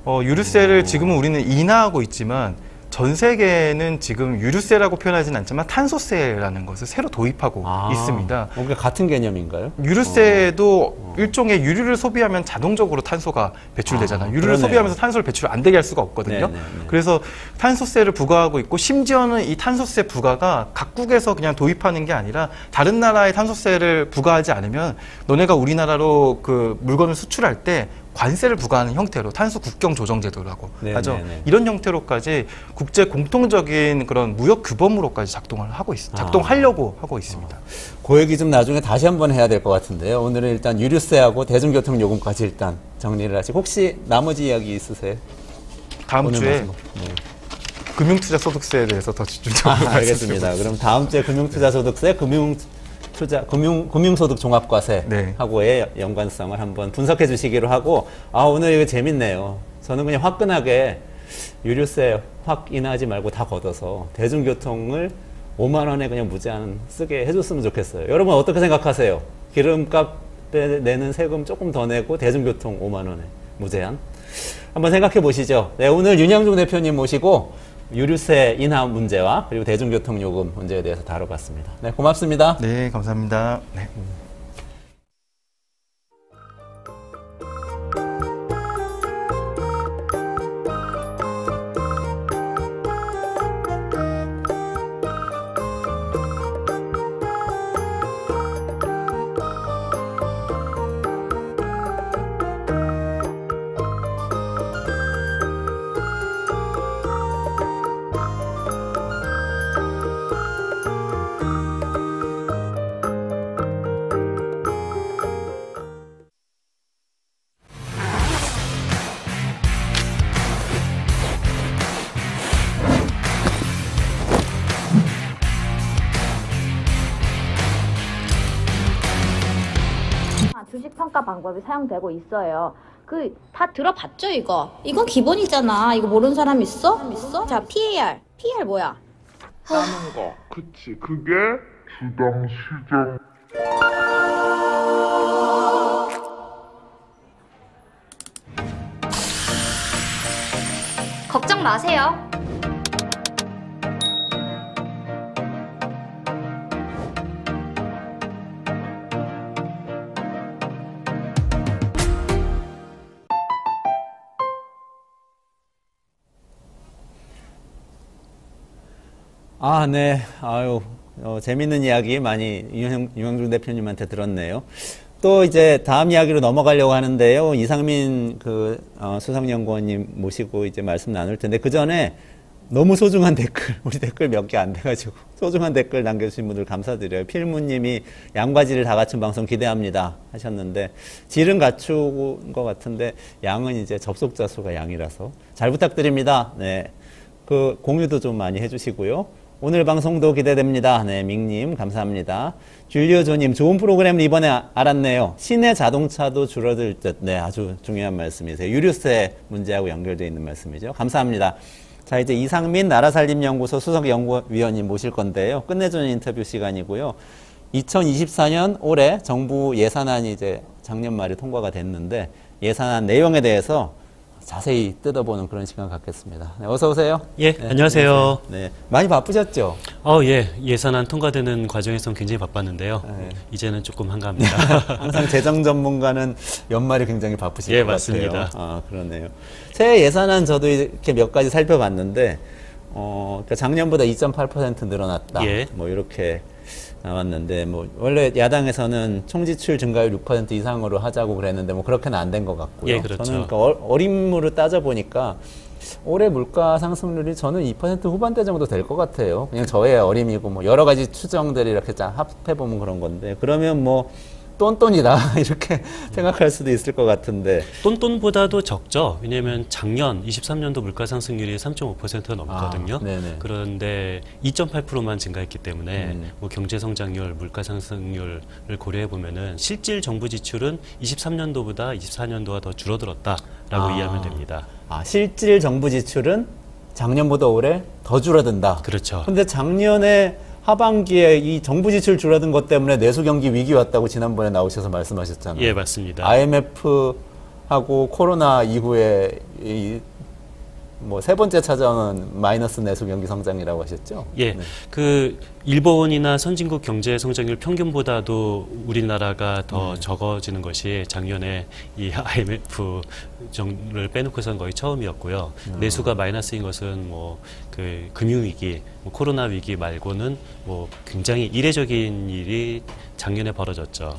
유류세를 지금은 우리는 인하하고 있지만 전 세계는 지금 유류세라고 표현하지는 않지만 탄소세라는 것을 새로 도입하고 있습니다. 그러니까 같은 개념인가요? 유류세도 일종의 유류를 소비하면 자동적으로 탄소가 배출되잖아요. 유류를 그러네요. 소비하면서 탄소를 배출 안 되게 할 수가 없거든요. 네네네. 그래서 탄소세를 부과하고 있고 심지어는 이 탄소세 부과가 각국에서 그냥 도입하는 게 아니라 다른 나라의 탄소세를 부과하지 않으면 너네가 우리나라로 물건을 수출할 때 관세를 부과하는 형태로 탄소 국경 조정 제도라고 하죠. 이런 형태로까지 국제 공통적인 그런 무역 규범으로까지 작동하려고 하고 있습니다. 그 얘기 좀 나중에 다시 한번 해야 될 것 같은데요. 오늘은 일단 유류세하고 대중교통 요금까지 일단 정리를 하시고 혹시 나머지 이야기 있으세요? 다음 주에 금융투자 소득세에 대해서 더 집중적으로 알겠습니다. 그럼 다음 주에 금융투자소득세, 금융소득 종합과세하고의 연관성을 한번 분석해 주시기로 하고, 오늘 이거 재밌네요. 저는 그냥 화끈하게 유류세 확 인하하지 말고 다 걷어서 대중교통을 5만 원에 그냥 무제한 쓰게 해줬으면 좋겠어요. 여러분 어떻게 생각하세요? 기름값에 내는 세금 조금 더 내고 대중교통 5만 원에 무제한? 한번 생각해 보시죠. 네, 오늘 윤영중 대표님 모시고 유류세 인하 문제와 그리고 대중교통 요금 문제에 대해서 다뤄봤습니다. 네, 고맙습니다. 네, 감사합니다. 네. 주식 평가 방법이 사용되고 있어요. 다 들어봤죠, 이거? 이건 기본이잖아. 이거 모르는 사람 있어? 자, PAR. PAR 뭐야? 하는 거. 그치. 그게 주당 시장. 걱정 마세요. 네. 재밌는 이야기 많이 윤영중 대표님한테 들었네요. 또 이제 다음 이야기로 넘어가려고 하는데요. 이상민 수석연구원님 모시고 이제 말씀 나눌 텐데 그 전에 너무 소중한 댓글, 우리 댓글 몇 개 안 돼가지고 소중한 댓글 남겨주신 분들 감사드려요. 필무님이 양과질을 다 갖춘 방송 기대합니다 하셨는데, 질은 갖춘 것 같은데 양은 이제 접속자 수가 양이라서 잘 부탁드립니다. 네, 그 공유도 좀 많이 해주시고요. 오늘 방송도 기대됩니다. 네, 밍님 감사합니다. 줄리오조님, 좋은 프로그램을 이번에 알았네요. 시내 자동차도 줄어들 듯. 네, 아주 중요한 말씀이세요. 유류세 문제하고 연결되어 있는 말씀이죠. 감사합니다. 자, 이제 이상민 나라살림연구소 수석연구위원님 모실 건데요. 끝내주는 인터뷰 시간이고요. 2024년 올해 정부 예산안이 이제 작년 말에 통과가 됐는데, 예산안 내용에 대해서 자세히 뜯어보는 그런 시간 갖겠습니다. 네, 어서 오세요. 예, 네, 안녕하세요. 네, 많이 바쁘셨죠? 예, 예산안 통과되는 과정에서 굉장히 바빴는데요. 네. 이제는 조금 한가합니다. 항상 재정 전문가는 연말이 굉장히 바쁘실 예, 것 맞습니다. 같아요. 아, 그러네요. 새해 예산안 저도 이렇게 몇 가지 살펴봤는데, 그러니까 작년보다 2.8% 늘어났다. 예. 뭐 이렇게 나왔는데, 뭐 원래 야당에서는 총지출 증가율 6% 이상으로 하자고 그랬는데 뭐 그렇게는 안 된 것 같고요. 예, 그렇죠. 저는 그러니까 어림으로 따져 보니까 올해 물가 상승률이 저는 2% 후반대 정도 될 것 같아요. 그냥 저의 어림이고 뭐 여러 가지 추정들이 이렇게 합해 보면 그런 건데, 그러면 뭐 똔똔이다 이렇게 생각할 수도 있을 것 같은데. 똔똔보다도 적죠. 왜냐하면 작년 23년도 물가 상승률이 3.5%가 넘거든요. 네네. 그런데 2.8%만 증가했기 때문에 뭐 경제 성장률, 물가 상승률을 고려해 보면은 실질 정부 지출은 23년도보다 24년도가 더 줄어들었다라고 이해하면 됩니다. 실질 정부 지출은 작년보다 올해 더 줄어든다. 그렇죠. 근데 작년에 하반기에 이 정부 지출 줄어든 것 때문에 내수 경기 위기 왔다고 지난번에 나오셔서 말씀하셨잖아요. 예, 맞습니다. IMF하고 코로나 이후에 뭐 세 번째 찾아오는 마이너스 내수 경기 성장이라고 하셨죠? 예, 네. 그 일본이나 선진국 경제 성장률 평균보다도 우리나라가 더 적어지는 것이 작년에 이 IMF를 빼놓고선 거의 처음이었고요. 내수가 마이너스인 것은 뭐 그 금융위기, 뭐 코로나 위기 말고는 뭐 굉장히 이례적인 일이 작년에 벌어졌죠.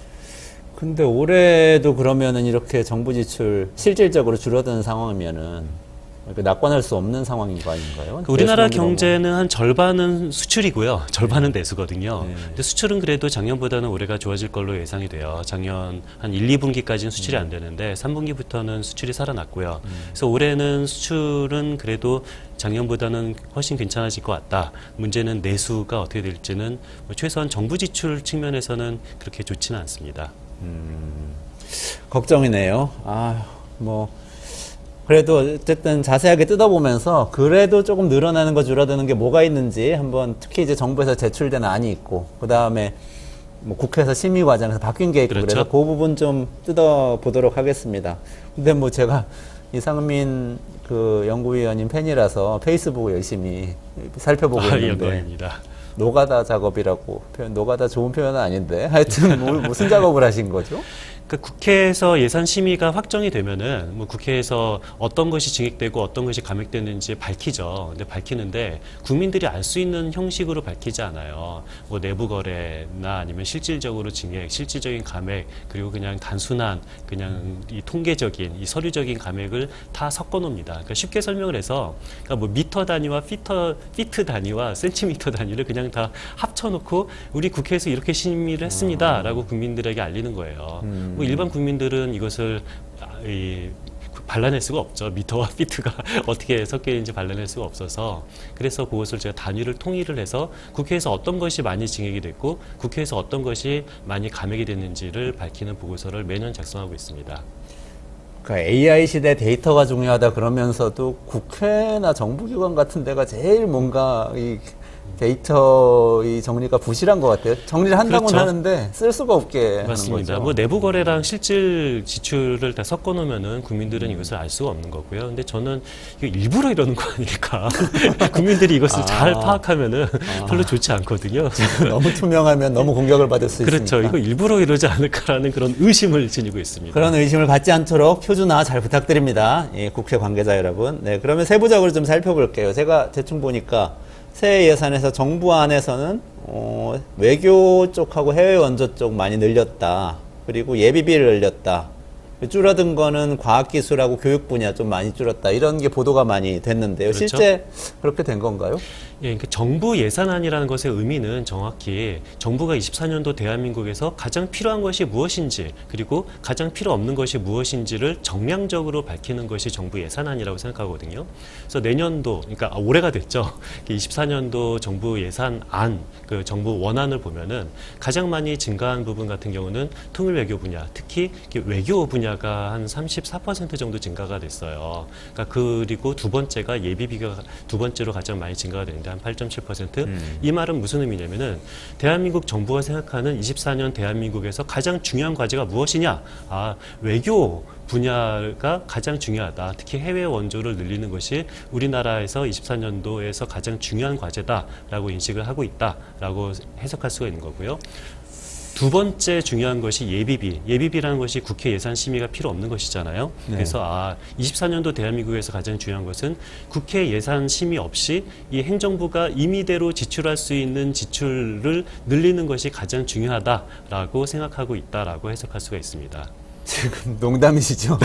근데 올해도 그러면은 이렇게 정부 지출 실질적으로 줄어드는 상황이면은 낙관할 수 없는 상황인 거 아닌가요? 우리나라 내수 경기가 경제는 한 절반은 수출이고요. 절반은 내수거든요. 네. 근데 수출은 그래도 작년보다는 올해가 좋아질 걸로 예상이 돼요. 작년 한 1, 2분기까지는 수출이 안 되는데 3분기부터는 수출이 살아났고요. 그래서 올해는 수출은 그래도 작년보다는 훨씬 괜찮아질 것 같다. 문제는 내수가 어떻게 될지는 뭐 최소한 정부 지출 측면에서는 그렇게 좋지는 않습니다. 걱정이네요. 그래도 어쨌든 자세하게 뜯어보면서 그래도 조금 늘어나는 거 줄어드는 게 뭐가 있는지 한번, 특히 이제 정부에서 제출된 안이 있고 그 다음에 뭐 국회에서 심의 과정에서 바뀐 게 있고 그렇죠. 그래서 그 부분 좀 뜯어보도록 하겠습니다. 근데 뭐 제가 이상민 그 연구위원님 팬이라서 페이스북 열심히 살펴보고 있는데 영광입니다. 노가다 작업이라고 표현, 노가다 좋은 표현은 아닌데 하여튼 무슨 작업을 하신 거죠? 그 국회에서 예산 심의가 확정이 되면은 뭐 국회에서 어떤 것이 증액되고 어떤 것이 감액되는지 밝히죠. 근데 밝히는데 국민들이 알 수 있는 형식으로 밝히지 않아요. 뭐 내부 거래나 아니면 실질적으로 증액, 실질적인 감액, 그리고 그냥 단순한 그냥 이 통계적인 이 서류적인 감액을 다 섞어 놓습니다. 그러니까 쉽게 설명을 해서 그러니까 뭐 미터 단위와 피트 단위와 센티미터 단위를 그냥 다 합쳐 놓고 우리 국회에서 이렇게 심의를 했습니다라고 국민들에게 알리는 거예요. 뭐 일반 국민들은 이것을 발라낼 수가 없죠. 미터와 피트가 어떻게 섞여 있는지 발라낼 수가 없어서, 그래서 그것을 제가 단위를 통일을 해서 국회에서 어떤 것이 많이 증액이 됐고 국회에서 어떤 것이 많이 감액이 됐는지를 밝히는 보고서를 매년 작성하고 있습니다. 그러니까 AI 시대 데이터가 중요하다 그러면서도 국회나 정부기관 같은 데가 제일 뭔가 이 데이터 이 정리가 부실한 것 같아요. 정리를 한다고는 그렇죠. 하는데 쓸 수가 없게 맞습니다. 하는 거죠. 뭐 내부 거래랑 실질 지출을 다 섞어 놓으면은 국민들은 이것을 알 수가 없는 거고요. 근데 저는 이거 일부러 이러는 거 아닐까? 국민들이 이것을 잘 파악하면은 별로 좋지 않거든요. 너무 투명하면 너무 공격을 받을 수 그렇죠. 있으니까. 이거 일부러 이러지 않을까라는 그런 의심을 지니고 있습니다. 그런 의심을 갖지 않도록 표준화 잘 부탁드립니다. 예, 국회 관계자 여러분. 네, 그러면 세부적으로 좀 살펴볼게요. 제가 대충 보니까 새해 예산에서 정부 안에서는 외교 쪽하고 해외 원조 쪽 많이 늘렸다. 그리고 예비비를 늘렸다. 줄어든 거는 과학기술하고 교육 분야 좀 많이 줄었다. 이런 게 보도가 많이 됐는데요. 그렇죠? 실제 그렇게 된 건가요? 예, 그러니까 정부 예산안이라는 것의 의미는 정확히 정부가 24년도 대한민국에서 가장 필요한 것이 무엇인지 그리고 가장 필요 없는 것이 무엇인지를 정량적으로 밝히는 것이 정부 예산안이라고 생각하거든요. 그래서 내년도, 그러니까 올해가 됐죠. 24년도 정부 예산안, 그 정부 원안을 보면은 가장 많이 증가한 부분 같은 경우는 통일 외교 분야, 특히 외교 분야가 한 34% 정도 증가가 됐어요. 그러니까 그리고 두 번째가 예비비가 두 번째로 가장 많이 증가가 되는데 한 8.7%. 이 말은 무슨 의미냐면은 대한민국 정부가 생각하는 24년 대한민국에서 가장 중요한 과제가 무엇이냐? 아, 외교 분야가 가장 중요하다. 특히 해외 원조를 늘리는 것이 우리나라에서 24년도에서 가장 중요한 과제다라고 인식을 하고 있다라고 해석할 수가 있는 거고요. 두 번째 중요한 것이 예비비. 예비비라는 것이 국회 예산 심의가 필요 없는 것이잖아요. 네. 그래서 24년도 대한민국에서 가장 중요한 것은 국회 예산 심의 없이 이 행정부가 임의대로 지출할 수 있는 지출을 늘리는 것이 가장 중요하다라고 생각하고 있다라고 해석할 수가 있습니다. 지금 농담이시죠?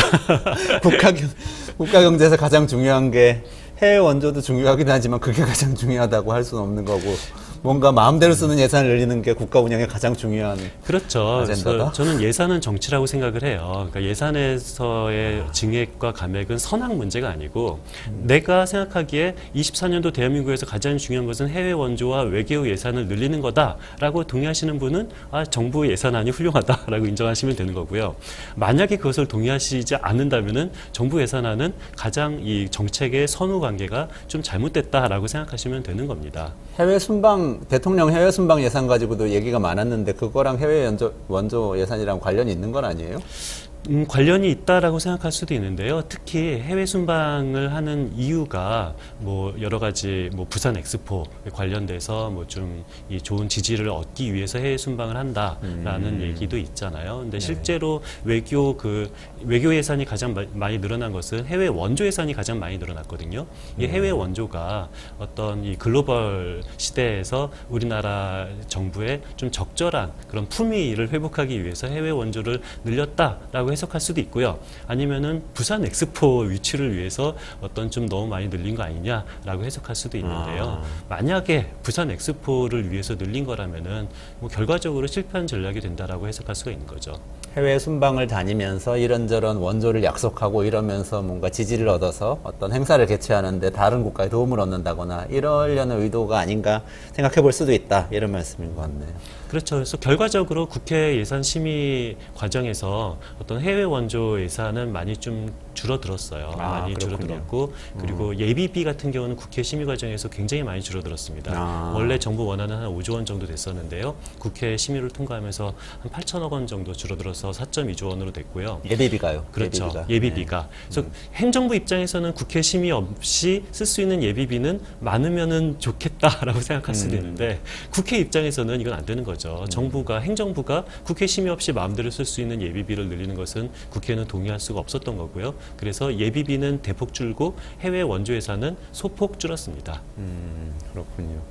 국가 경제에서 가장 중요한 게 해외 원조도 중요하긴 하지만 그게 가장 중요하다고 할 수는 없는 거고 뭔가 마음대로 쓰는 예산을 늘리는 게 국가 운영의 가장 중요한 그렇죠. 아젠다다? 그래서 저는 예산은 정치라고 생각을 해요. 그러니까 예산에서의 증액과 감액은 선악 문제가 아니고 내가 생각하기에 24년도 대한민국에서 가장 중요한 것은 해외 원조와 외교 예산을 늘리는 거다라고 동의하시는 분은 정부 예산안이 훌륭하다라고 인정하시면 되는 거고요. 만약에 그것을 동의하시지 않는다면은 정부 예산안은 가장 이 정책의 선후 관계가 좀 잘못됐다라고 생각하시면 되는 겁니다. 해외 순방, 대통령 해외 순방 예산 가지고도 얘기가 많았는데 그거랑 해외 원조 예산이랑 관련이 있는 건 아니에요? 관련이 있다라고 생각할 수도 있는데요. 특히 해외 순방을 하는 이유가 뭐 여러 가지 뭐 부산 엑스포 관련돼서 뭐 좀 이 좋은 지지를 얻기 위해서 해외 순방을 한다라는 얘기도 있잖아요. 근데 실제로 외교 예산이 가장 많이 늘어난 것은 해외 원조 예산이 가장 많이 늘어났거든요. 이 해외 원조가 어떤 이 글로벌 시대에서 우리나라 정부의 좀 적절한 그런 품위를 회복하기 위해서 해외 원조를 늘렸다라고 해석할 수도 있고요. 아니면은 부산 엑스포 유치를 위해서 어떤 좀 너무 많이 늘린 거 아니냐라고 해석할 수도 있는데요. 만약에 부산 엑스포를 위해서 늘린 거라면은 뭐 결과적으로 실패한 전략이 된다라고 해석할 수가 있는 거죠. 해외 순방을 다니면서 이런저런 원조를 약속하고 이러면서 뭔가 지지를 얻어서 어떤 행사를 개최하는데 다른 국가에 도움을 얻는다거나 이러려는 의도가 아닌가 생각해 볼 수도 있다. 이런 말씀인 것 같네요. 그렇죠. 그래서 결과적으로 국회 예산 심의 과정에서 어떤 해외 원조 예산은 많이 좀 줄어들었어요. 많이 그렇군요. 줄어들었고 그리고 예비비 같은 경우는 국회 심의 과정에서 굉장히 많이 줄어들었습니다. 원래 정부 원안은 한 5조 원 정도 됐었는데요. 국회 심의를 통과하면서 한 8천억 원 정도 줄어들어서 4.2조 원으로 됐고요. 예비비가요? 그렇죠. 예비비가. 그래서 행정부 입장에서는 국회 심의 없이 쓸 수 있는 예비비는 많으면은 좋겠다라고 생각할 수도 있는데 국회 입장에서는 이건 안 되는 거죠. 행정부가 국회 심의 없이 마음대로 쓸 수 있는 예비비를 늘리는 것은 국회는 동의할 수가 없었던 거고요. 그래서 예비비는 대폭 줄고 해외 원조 예산은 소폭 줄었습니다. 그렇군요.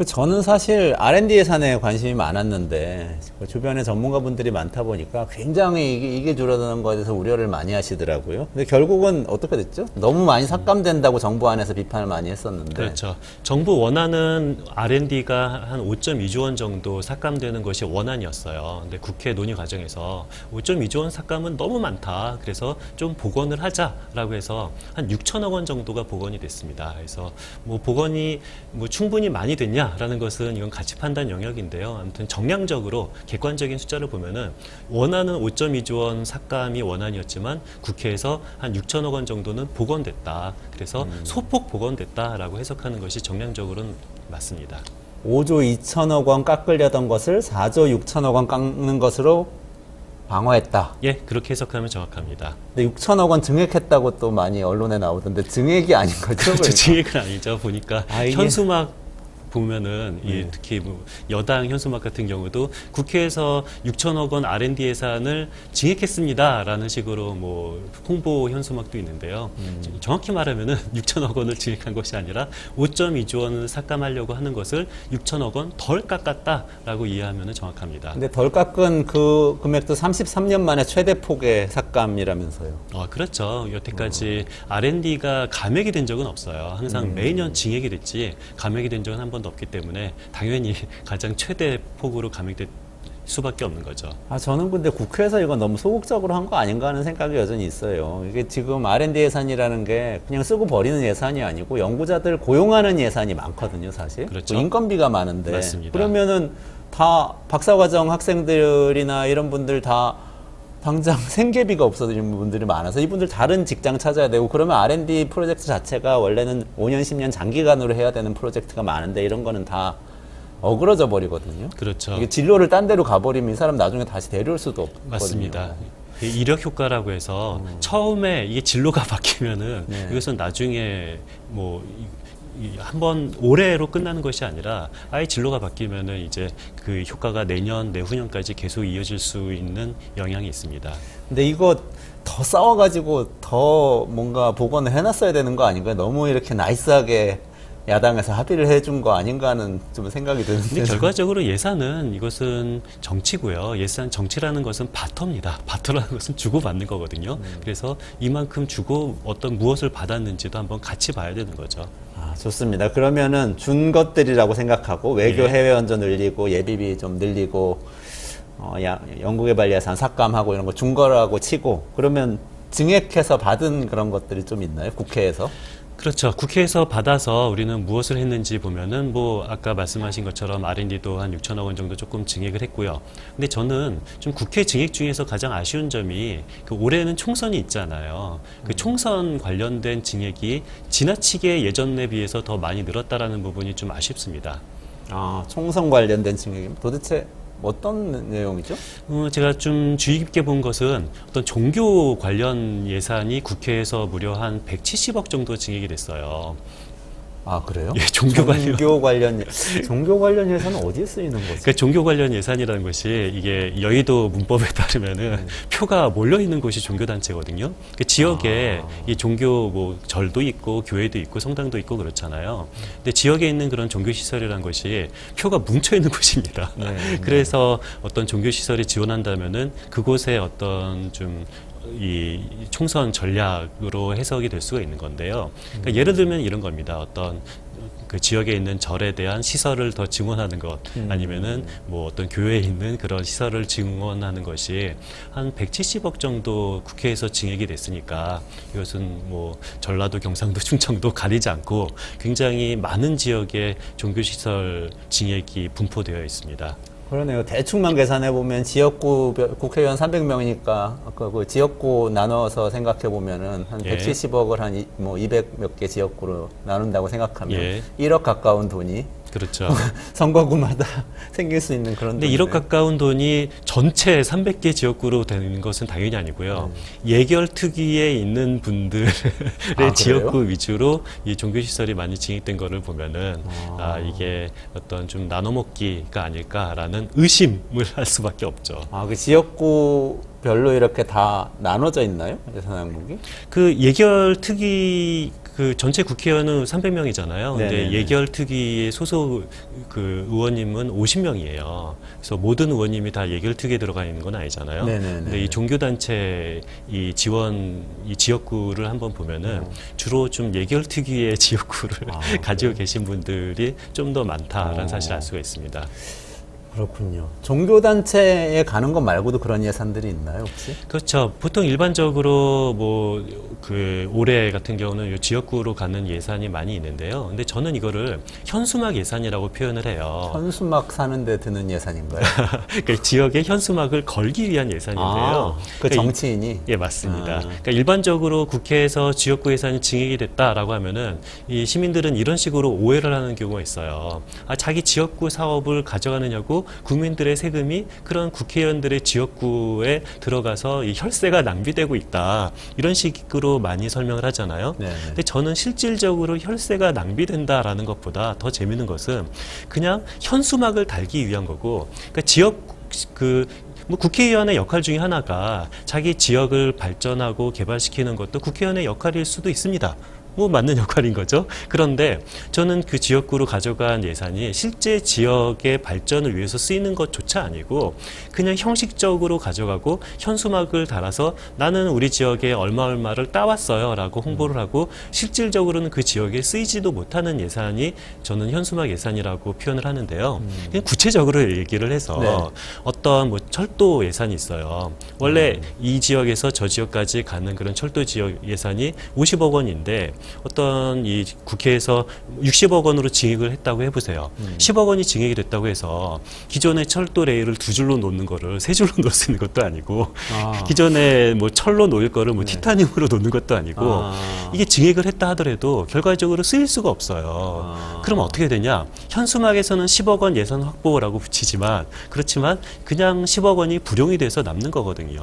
저는 사실 R&D 예산에 관심이 많았는데 주변에 전문가분들이 많다 보니까 굉장히 이게 줄어드는 거에 대해서 우려를 많이 하시더라고요. 근데 결국은 어떻게 됐죠? 너무 많이 삭감된다고 정부 안에서 비판을 많이 했었는데. 그렇죠. 정부 원안은 R&D가 한 5.2조 원 정도 삭감되는 것이 원안이었어요. 근데 국회 논의 과정에서 5.2조 원 삭감은 너무 많다. 그래서 좀 복원을 하자라고 해서 한 6천억 원 정도가 복원이 됐습니다. 그래서 뭐 복원이 뭐 충분히 많이 됐냐? 라는 것은 이건 가치 판단 영역인데요. 아무튼 정량적으로 객관적인 숫자를 보면은 원안은 5.2조 원 삭감이 원안이었지만 국회에서 한 6천억 원 정도는 복원됐다. 그래서 소폭 복원됐다라고 해석하는 것이 정량적으로는 맞습니다. 5조 2천억 원 깎으려던 것을 4조 6천억 원 깎는 것으로 방어했다. 예, 그렇게 해석하면 정확합니다. 근데 6천억 원 증액했다고 또 많이 언론에 나오던데 증액이 아닌 거죠? 그렇죠. 증액은 아니죠. 보니까 이게... 현수막 보면은 이 네. 특히 뭐 여당 현수막 같은 경우도 국회에서 6천억 원 R&D 예산을 증액했습니다라는 식으로 뭐 홍보 현수막도 있는데요. 정확히 말하면은 6천억 원을 증액한 것이 아니라 5.2조 원을 삭감하려고 하는 것을 6천억 원 덜 깎았다라고 이해하면은 정확합니다. 근데 덜 깎은 그 금액도 33년 만에 최대 폭의 삭감이라면서요. 그렇죠. 여태까지 R&D가 감액이 된 적은 없어요. 항상 매년 증액이 됐지 감액이 된 적은 한 번도 없기 때문에 당연히 가장 최대 폭으로 감액될 수밖에 없는 거죠. 저는 근데 국회에서 이건 너무 소극적으로 한 거 아닌가 하는 생각이 여전히 있어요. 이게 지금 R&D 예산이라는 게 그냥 쓰고 버리는 예산이 아니고 연구자들 고용하는 예산이 많거든요, 사실. 그렇죠. 또 인건비가 많은데. 맞습니다. 그러면은 다 박사과정 학생들이나 이런 분들 다 당장 생계비가 없어지는 분들이 많아서 이분들 다른 직장 찾아야 되고 그러면 R&D 프로젝트 자체가 원래는 5년, 10년 장기간으로 해야 되는 프로젝트가 많은데 이런 거는 다 어그러져 버리거든요. 그렇죠. 이게 진로를 딴 데로 가버리면 이 사람 나중에 다시 데려올 수도 없거든요. 맞습니다. 이 이력 효과라고 해서 처음에 이게 진로가 바뀌면은 네. 이것은 나중에 뭐 한번 올해로 끝나는 것이 아니라 아예 진로가 바뀌면은 이제 그 효과가 내년, 내후년까지 계속 이어질 수 있는 영향이 있습니다. 근데 이거 더 싸워가지고 더 뭔가 복원을 해놨어야 되는 거 아닌가요? 너무 이렇게 나이스하게 야당에서 합의를 해준 거 아닌가 하는 좀 생각이 드는데. 근데 결과적으로 예산은 이것은 정치고요. 예산 정치라는 것은 바터입니다. 바터라는 것은 주고받는 거거든요. 그래서 이만큼 주고 어떤 무엇을 받았는지도 한번 같이 봐야 되는 거죠. 좋습니다. 그러면은 준 것들이라고 생각하고 외교 예. 해외 원조 늘리고 예비비 좀 늘리고 연구개발 예산 삭감하고 이런 거 준 거라고 치고 그러면 증액해서 받은 그런 것들이 좀 있나요? 국회에서? 그렇죠. 국회에서 받아서 우리는 무엇을 했는지 보면은 뭐 아까 말씀하신 것처럼 R&D도 한 6천억 원 정도 조금 증액을 했고요. 근데 저는 좀 국회 증액 중에서 가장 아쉬운 점이 그 올해는 총선이 있잖아요. 그 총선 관련된 증액이 지나치게 예전에 비해서 더 많이 늘었다라는 부분이 좀 아쉽습니다. 총선 관련된 증액이 도대체 어떤 내용이죠? 제가 좀 주의 깊게 본 것은 어떤 종교 관련 예산이 국회에서 무려 한 170억 정도 증액이 됐어요. 그래요? 예, 종교 관련 예산은 어디에 쓰이는 거죠? 그러니까 종교 관련 예산이라는 것이 이게 여의도 문법에 따르면은 표가 몰려 있는 곳이 종교 단체거든요. 그 지역에 이 종교 뭐 절도 있고 교회도 있고 성당도 있고 그렇잖아요. 근데 지역에 있는 그런 종교 시설이라는 것이 표가 뭉쳐 있는 곳입니다. 그래서 어떤 종교 시설이 지원한다면은 그곳에 어떤 좀 이 총선 전략으로 해석이 될 수가 있는 건데요. 그러니까 예를 들면 이런 겁니다. 어떤 그 지역에 있는 절에 대한 시설을 더 증원하는 것 아니면은 뭐 어떤 교회에 있는 그런 시설을 증원하는 것이 한 170억 정도 국회에서 증액이 됐으니까 이것은 뭐 전라도, 경상도, 충청도 가리지 않고 굉장히 많은 지역에 종교시설 증액이 분포되어 있습니다. 그러네요. 대충만 계산해 보면 지역구 국회의원 300명이니까 그 지역구 나눠서 생각해 보면은 한 예. 170억을 한 200 몇 개 지역구로 나눈다고 생각하면 예. 1억 가까운 돈이 그렇죠. 선거구마다 생길 수 있는 그런. 근데 돈이네요. 1억 가까운 돈이 전체 300개 지역구로 되는 것은 당연히 아니고요. 예결 특위에 있는 분들의 지역구 위주로 이 종교시설이 많이 증액된 거를 보면은 이게 어떤 좀 나눠먹기가 아닐까라는 의심을 할 수밖에 없죠. 그 지역구별로 이렇게 다 나눠져 있나요? 예산 항목이? 그 예결 특위 그 전체 국회의원은 300명이잖아요. 근데 네네네. 예결 특위의 소속 그 의원님은 50명이에요. 그래서 모든 의원님이 다 예결 특위에 들어가 있는 건 아니잖아요. 네네네. 근데 이 종교단체 이 지원 이 지역구를 한번 보면은 주로 좀 예결 특위의 지역구를 가지고 계신 분들이 좀 더 많다라는 사실을 알 수가 있습니다. 그렇군요. 종교단체에 가는 것 말고도 그런 예산들이 있나요, 혹시? 그렇죠. 보통 일반적으로 뭐 그 올해 같은 경우는 요 지역구로 가는 예산이 많이 있는데요. 근데 저는 이거를 현수막 예산이라고 표현을 해요. 현수막 사는데 드는 예산인가요? 그러니까 지역에 현수막을 걸기 위한 예산인데요. 그 그러니까 정치인이? 예, 맞습니다. 그러니까 일반적으로 국회에서 지역구 예산이 증액이 됐다라고 하면은 이 시민들은 이런 식으로 오해를 하는 경우가 있어요. 자기 지역구 사업을 가져가느냐고 국민들의 세금이 그런 국회의원들의 지역구에 들어가서 이 혈세가 낭비되고 있다. 이런 식으로 많이 설명을 하잖아요. 네. 근데 저는 실질적으로 혈세가 낭비된다라는 것보다 더 재밌는 것은 그냥 현수막을 달기 위한 거고, 그러니까 지역 뭐 국회의원의 역할 중에 하나가 자기 지역을 발전하고 개발시키는 것도 국회의원의 역할일 수도 있습니다. 뭐 맞는 역할인 거죠. 그런데 저는 그 지역구로 가져간 예산이 실제 지역의 발전을 위해서 쓰이는 것조차 아니고 그냥 형식적으로 가져가고 현수막을 달아서 나는 우리 지역에 얼마를 따왔어요 라고 홍보를 하고 실질적으로는 그 지역에 쓰이지도 못하는 예산이 저는 현수막 예산이라고 표현을 하는데요. 그냥 구체적으로 얘기를 해서 네. 어떤 뭐 철도 예산이 있어요. 원래 이 지역에서 저 지역까지 가는 그런 철도 지역 예산이 50억 원인데 어떤 이 국회에서 60억 원으로 증액을 했다고 해보세요. 10억 원이 증액이 됐다고 해서 기존의 철도 레일을 2줄로 놓는 거를 3줄로 놓을 수 있는 것도 아니고 기존에 뭐 철로 놓을 거를 뭐 티타늄으로 놓는 것도 아니고 이게 증액을 했다 하더라도 결과적으로 쓰일 수가 없어요. 그럼 어떻게 되냐? 현수막에서는 10억 원 예산 확보라고 붙이지만 그렇지만 그냥 10억 원이 불용이 돼서 남는 거거든요.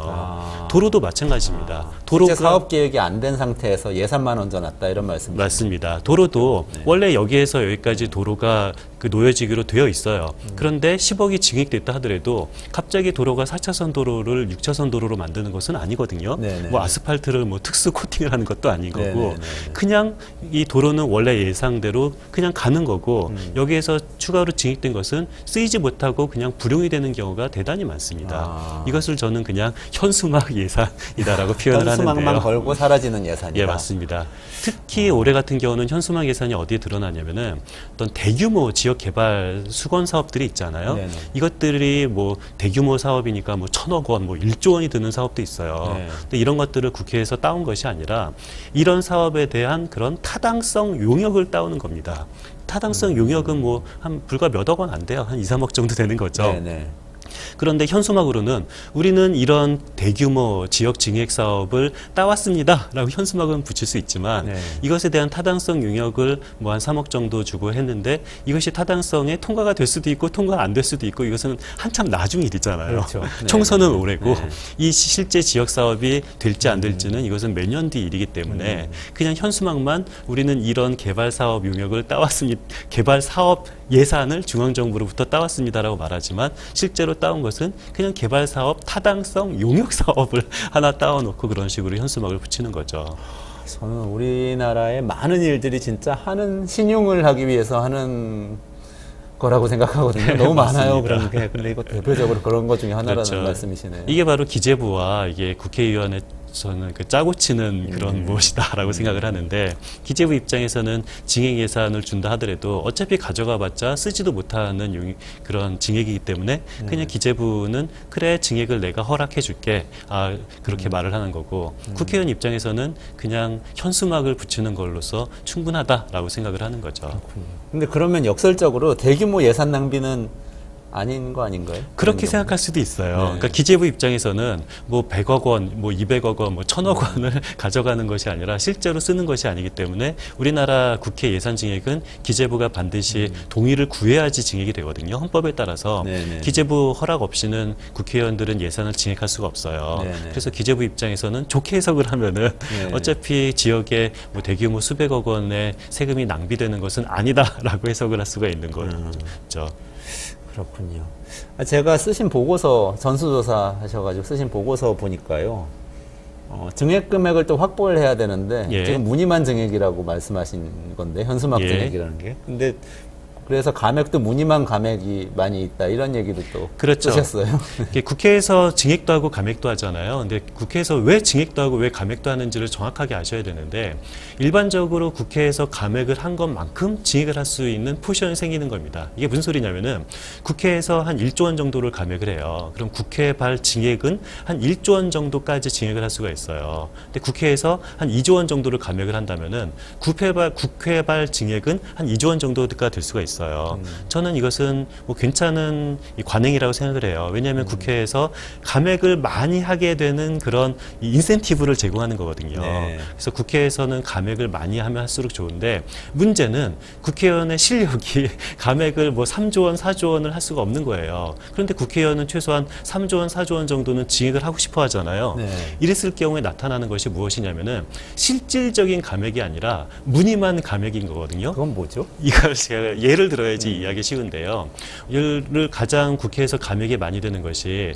도로도 마찬가지입니다. 실제 사업 계획이 안 된 상태에서 예산만 얹어놨다 이런 말씀이죠. 맞습니다. 도로도 원래 여기에서 여기까지 도로가 그 놓여지기로 되어 있어요. 그런데 10억이 증액됐다 하더라도 갑자기 도로가 4차선 도로를 6차선 도로로 만드는 것은 아니거든요. 네네. 뭐 아스팔트를 뭐 특수 코팅을 하는 것도 아닌 거고 네네네. 그냥 이 도로는 원래 예상대로 그냥 가는 거고 여기에서 추가로 증액된 것은 쓰이지 못하고 그냥 불용이 되는 경우가 대단히 많습니다. 이것을 저는 그냥 현수막 예산이다라고 표현을 현수막만 하는데요. 걸고 사라지는 예산이다. 예, 맞습니다. 특히 올해 같은 경우는 현수막 예산이 어디에 드러나냐면은 어떤 대규모 지역 개발 수건 사업들이 있잖아요. 네네. 이것들이 뭐 대규모 사업이니까 뭐 1,000억 원, 뭐 1조 원이 드는 사업도 있어요. 네. 근데 이런 것들을 국회에서 따온 것이 아니라 이런 사업에 대한 그런 타당성 용역을 따오는 겁니다. 타당성 용역은 뭐 한 불과 몇 억 원 안 돼요. 한 2, 3억 정도 되는 거죠. 네네. 그런데 현수막으로는 우리는 이런 대규모 지역 증액 사업을 따왔습니다 라고 현수막은 붙일 수 있지만 네. 이것에 대한 타당성 용역을 뭐 한 3억 정도 주고 했는데 이것이 타당성에 통과가 될 수도 있고 통과가 안 될 수도 있고 이것은 한참 나중 일이잖아요. 그렇죠. 네. 총선은 올해고 네. 이 실제 지역 사업이 될지 안 될지는 이것은 몇 년 뒤 일이기 때문에 그냥 현수막만 우리는 이런 개발 사업 용역을 따왔습니다. 개발 사업 예산을 중앙정부로부터 따왔습니다라고 말하지만 실제로 따온 것은 그냥 개발 사업 타당성 용역 사업을 하나 따와놓고 그런 식으로 현수막을 붙이는 거죠. 저는 우리나라의 많은 일들이 진짜 하는 신용을 하기 위해서 하는 거라고 생각하거든요. 너무 많아요. 그런 게. 근데 이거 대표적으로 그런 것 중에 하나라는 그렇죠. 말씀이시네요. 이게 바로 기재부와 이게 국회의원의 저는 그 짜고 치는 그런 무엇이다라고 생각을 하는데 기재부 입장에서는 증액 예산을 준다 하더라도 어차피 가져가봤자 쓰지도 못하는 그런 증액이기 때문에 그냥 기재부는 그래 증액을 내가 허락해줄게 그렇게 말을 하는 거고 국회의원 입장에서는 그냥 현수막을 붙이는 걸로서 충분하다라고 생각을 하는 거죠. 근데 그러면 역설적으로 대규모 예산 낭비는 아닌 거 아닌가요? 그렇게 생각할 수도 있어요. 네. 그러니까 기재부 입장에서는 뭐 100억 원, 뭐 200억 원, 뭐 1000억 원을 가져가는 것이 아니라 실제로 쓰는 것이 아니기 때문에 우리나라 국회 예산 증액은 기재부가 반드시 동의를 구해야지 증액이 되거든요. 헌법에 따라서 네네. 기재부 허락 없이는 국회의원들은 예산을 증액할 수가 없어요. 네네. 그래서 기재부 입장에서는 좋게 해석을 하면은 네네. 어차피 지역에 뭐 대규모 수백억 원의 세금이 낭비되는 것은 아니다라고 해석을 할 수가 있는 거죠. 그렇군요. 제가 쓰신 보고서, 전수조사 하셔가지고 쓰신 보고서 보니까요. 증액 금액을 또 확보를 해야 되는데, 예. 지금 무늬만 증액이라고 말씀하신 건데, 현수막 예. 증액이라는 게. 근데 그래서 감액도 무늬만 감액이 많이 있다, 이런 얘기도 또 그렇죠. 쓰셨어요. 이게 국회에서 증액도 하고 감액도 하잖아요. 근데 국회에서 왜 증액도 하고 왜 감액도 하는지를 정확하게 아셔야 되는데 일반적으로 국회에서 감액을 한 것만큼 증액을 할 수 있는 포션이 생기는 겁니다. 이게 무슨 소리냐면은 국회에서 한 1조 원 정도를 감액을 해요. 그럼 국회발 증액은 한 1조 원 정도까지 증액을 할 수가 있어요. 근데 국회에서 한 2조 원 정도를 감액을 한다면은 국회발 증액은 한 2조 원 정도가 될 수가 있어요. 있어요. 저는 이것은 뭐 괜찮은 이 관행이라고 생각을 해요. 왜냐하면 국회에서 감액을 많이 하게 되는 그런 이 인센티브를 제공하는 거거든요. 네. 그래서 국회에서는 감액을 많이 하면 할수록 좋은데 문제는 국회의원의 실력이 감액을 뭐 3조 원, 4조 원을 할 수가 없는 거예요. 그런데 국회의원은 최소한 3조 원, 4조 원 정도는 징액을 하고 싶어 하잖아요. 네. 이랬을 경우에 나타나는 것이 무엇이냐면은 실질적인 감액이 아니라 무늬만 감액인 거거든요. 그건 뭐죠? 이걸 제가 예를 들어야지 이해하기 쉬운데요. 예를 가장 국회에서 감액이 많이 되는 것이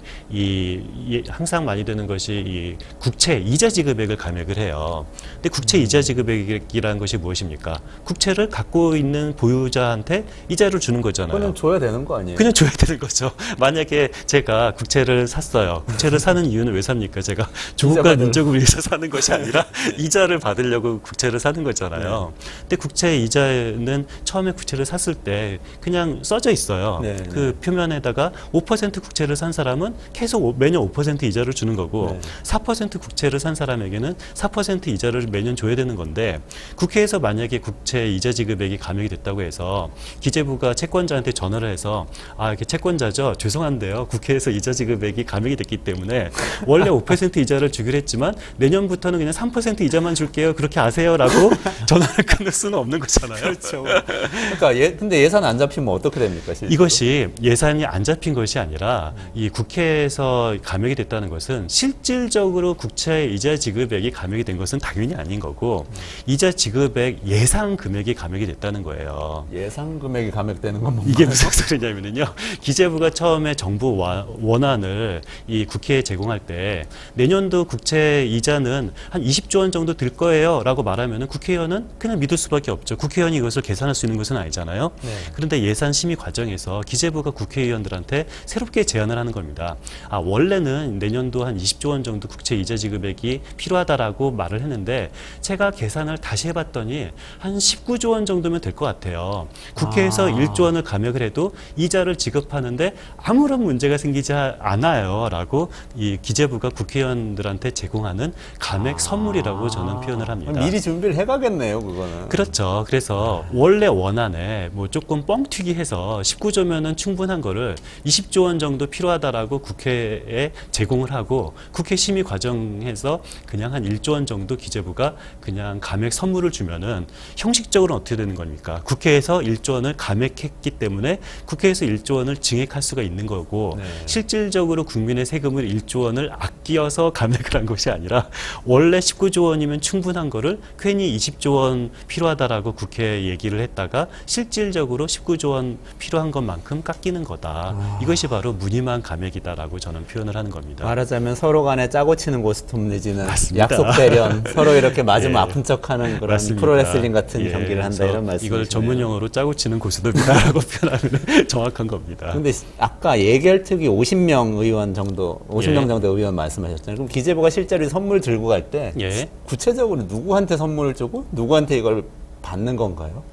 항상 많이 되는 것이 이 국채 이자 지급액을 감액을 해요. 근데 국채 이자 지급액이라는 것이 무엇입니까? 국채를 갖고 있는 보유자한테 이자를 주는 거잖아요. 그거는 줘야 되는 거 아니에요? 그냥 줘야 되는 거죠. 만약에 제가 국채를 샀어요. 국채를 사는 이유는 왜 삽니까? 제가 조국과 받으러. 민족을 위해서 사는 것이 아니라 이자를 받으려고 국채를 사는 거잖아요. 근데 국채 이자는 처음에 국채를 샀을 때 그냥 써져 있어요. 네, 그 표면에다가 5% 국채를 산 사람은 계속 매년 5% 이자를 주는 거고 4% 국채를 산 사람에게는 4% 이자를 매년 줘야 되는 건데 국회에서 만약에 국채 이자 지급액이 감액이 됐다고 해서 기재부가 채권자한테 전화를 해서 이렇게 채권자죠. 죄송한데요. 국회에서 이자 지급액이 감액이 됐기 때문에 원래 5% 이자를 주기로 했지만 내년부터는 그냥 3% 이자만 줄게요. 그렇게 아세요라고 전화를 끊을 수는 없는 거잖아요. 그렇죠. 그러니까 근데 예산 안 잡히면 어떻게 됩니까? 실제로? 이것이 예산이 안 잡힌 것이 아니라 이 국회에서 감액이 됐다는 것은 실질적으로 국채 이자 지급액이 감액이 된 것은 당연히 아닌 거고 이자 지급액 예상 금액이 감액이 됐다는 거예요. 예상 금액이 감액되는 건 뭔가요? 이게 무슨 소리냐면요. 기재부가 처음에 정부 원안을 이 국회에 제공할 때 내년도 국채 이자는 한 20조 원 정도 들 거예요 라고 말하면은 국회의원은 그냥 믿을 수밖에 없죠. 국회의원이 이것을 계산할 수 있는 것은 아니잖아요. 네. 그런데 예산 심의 과정에서 기재부가 국회의원들한테 새롭게 제안을 하는 겁니다. 원래는 내년도 한 20조 원 정도 국채 이자 지급액이 필요하다라고 말을 했는데 제가 계산을 다시 해봤더니 한 19조 원 정도면 될 것 같아요. 국회에서 1조 원을 감액을 해도 이자를 지급하는데 아무런 문제가 생기지 않아요 라고 이 기재부가 국회의원들한테 제공하는 감액 선물이라고 저는 표현을 합니다. 미리 준비를 해가겠네요, 그거는. 그렇죠. 그래서 원래 원안에 뭐 조금 뻥튀기 해서 19조면은 충분한 거를 20조 원 정도 필요하다라고 국회에 제공을 하고 국회 심의 과정에서 그냥 한 1조 원 정도 기재부가 그냥 감액 선물을 주면은 형식적으로는 어떻게 되는 겁니까? 국회에서 1조 원을 감액했기 때문에 국회에서 1조 원을 증액할 수가 있는 거고 네. 실질적으로 국민의 세금을 1조 원을 아끼어서 감액을 한 것이 아니라 원래 19조 원이면 충분한 거를 괜히 20조 원 필요하다라고 국회에 얘기를 했다가 실질적으로 19조 원 필요한 것만큼 깎이는 거다. 이것이 바로 무늬만 감액이다라고 저는 표현을 하는 겁니다. 말하자면 서로 간에 짜고 치는 고스톱 내지는 맞습니다. 약속 대련 서로 이렇게 맞으면 예. 아픈 척하는 그런 맞습니다. 프로레슬링 같은 예, 경기를 한다 그래서 이런 말씀이시네요. 이걸 전문 용어로 짜고 치는 고스톱이다라고 표현하면 정확한 겁니다. 근데 아까 예결특위 50명 의원 정도, 50명 예. 정도 의원 말씀하셨잖아요. 그럼 기재부가 실제로 선물 들고 갈 때 예. 구체적으로 누구한테 선물을 주고 누구한테 이걸 받는 건가요?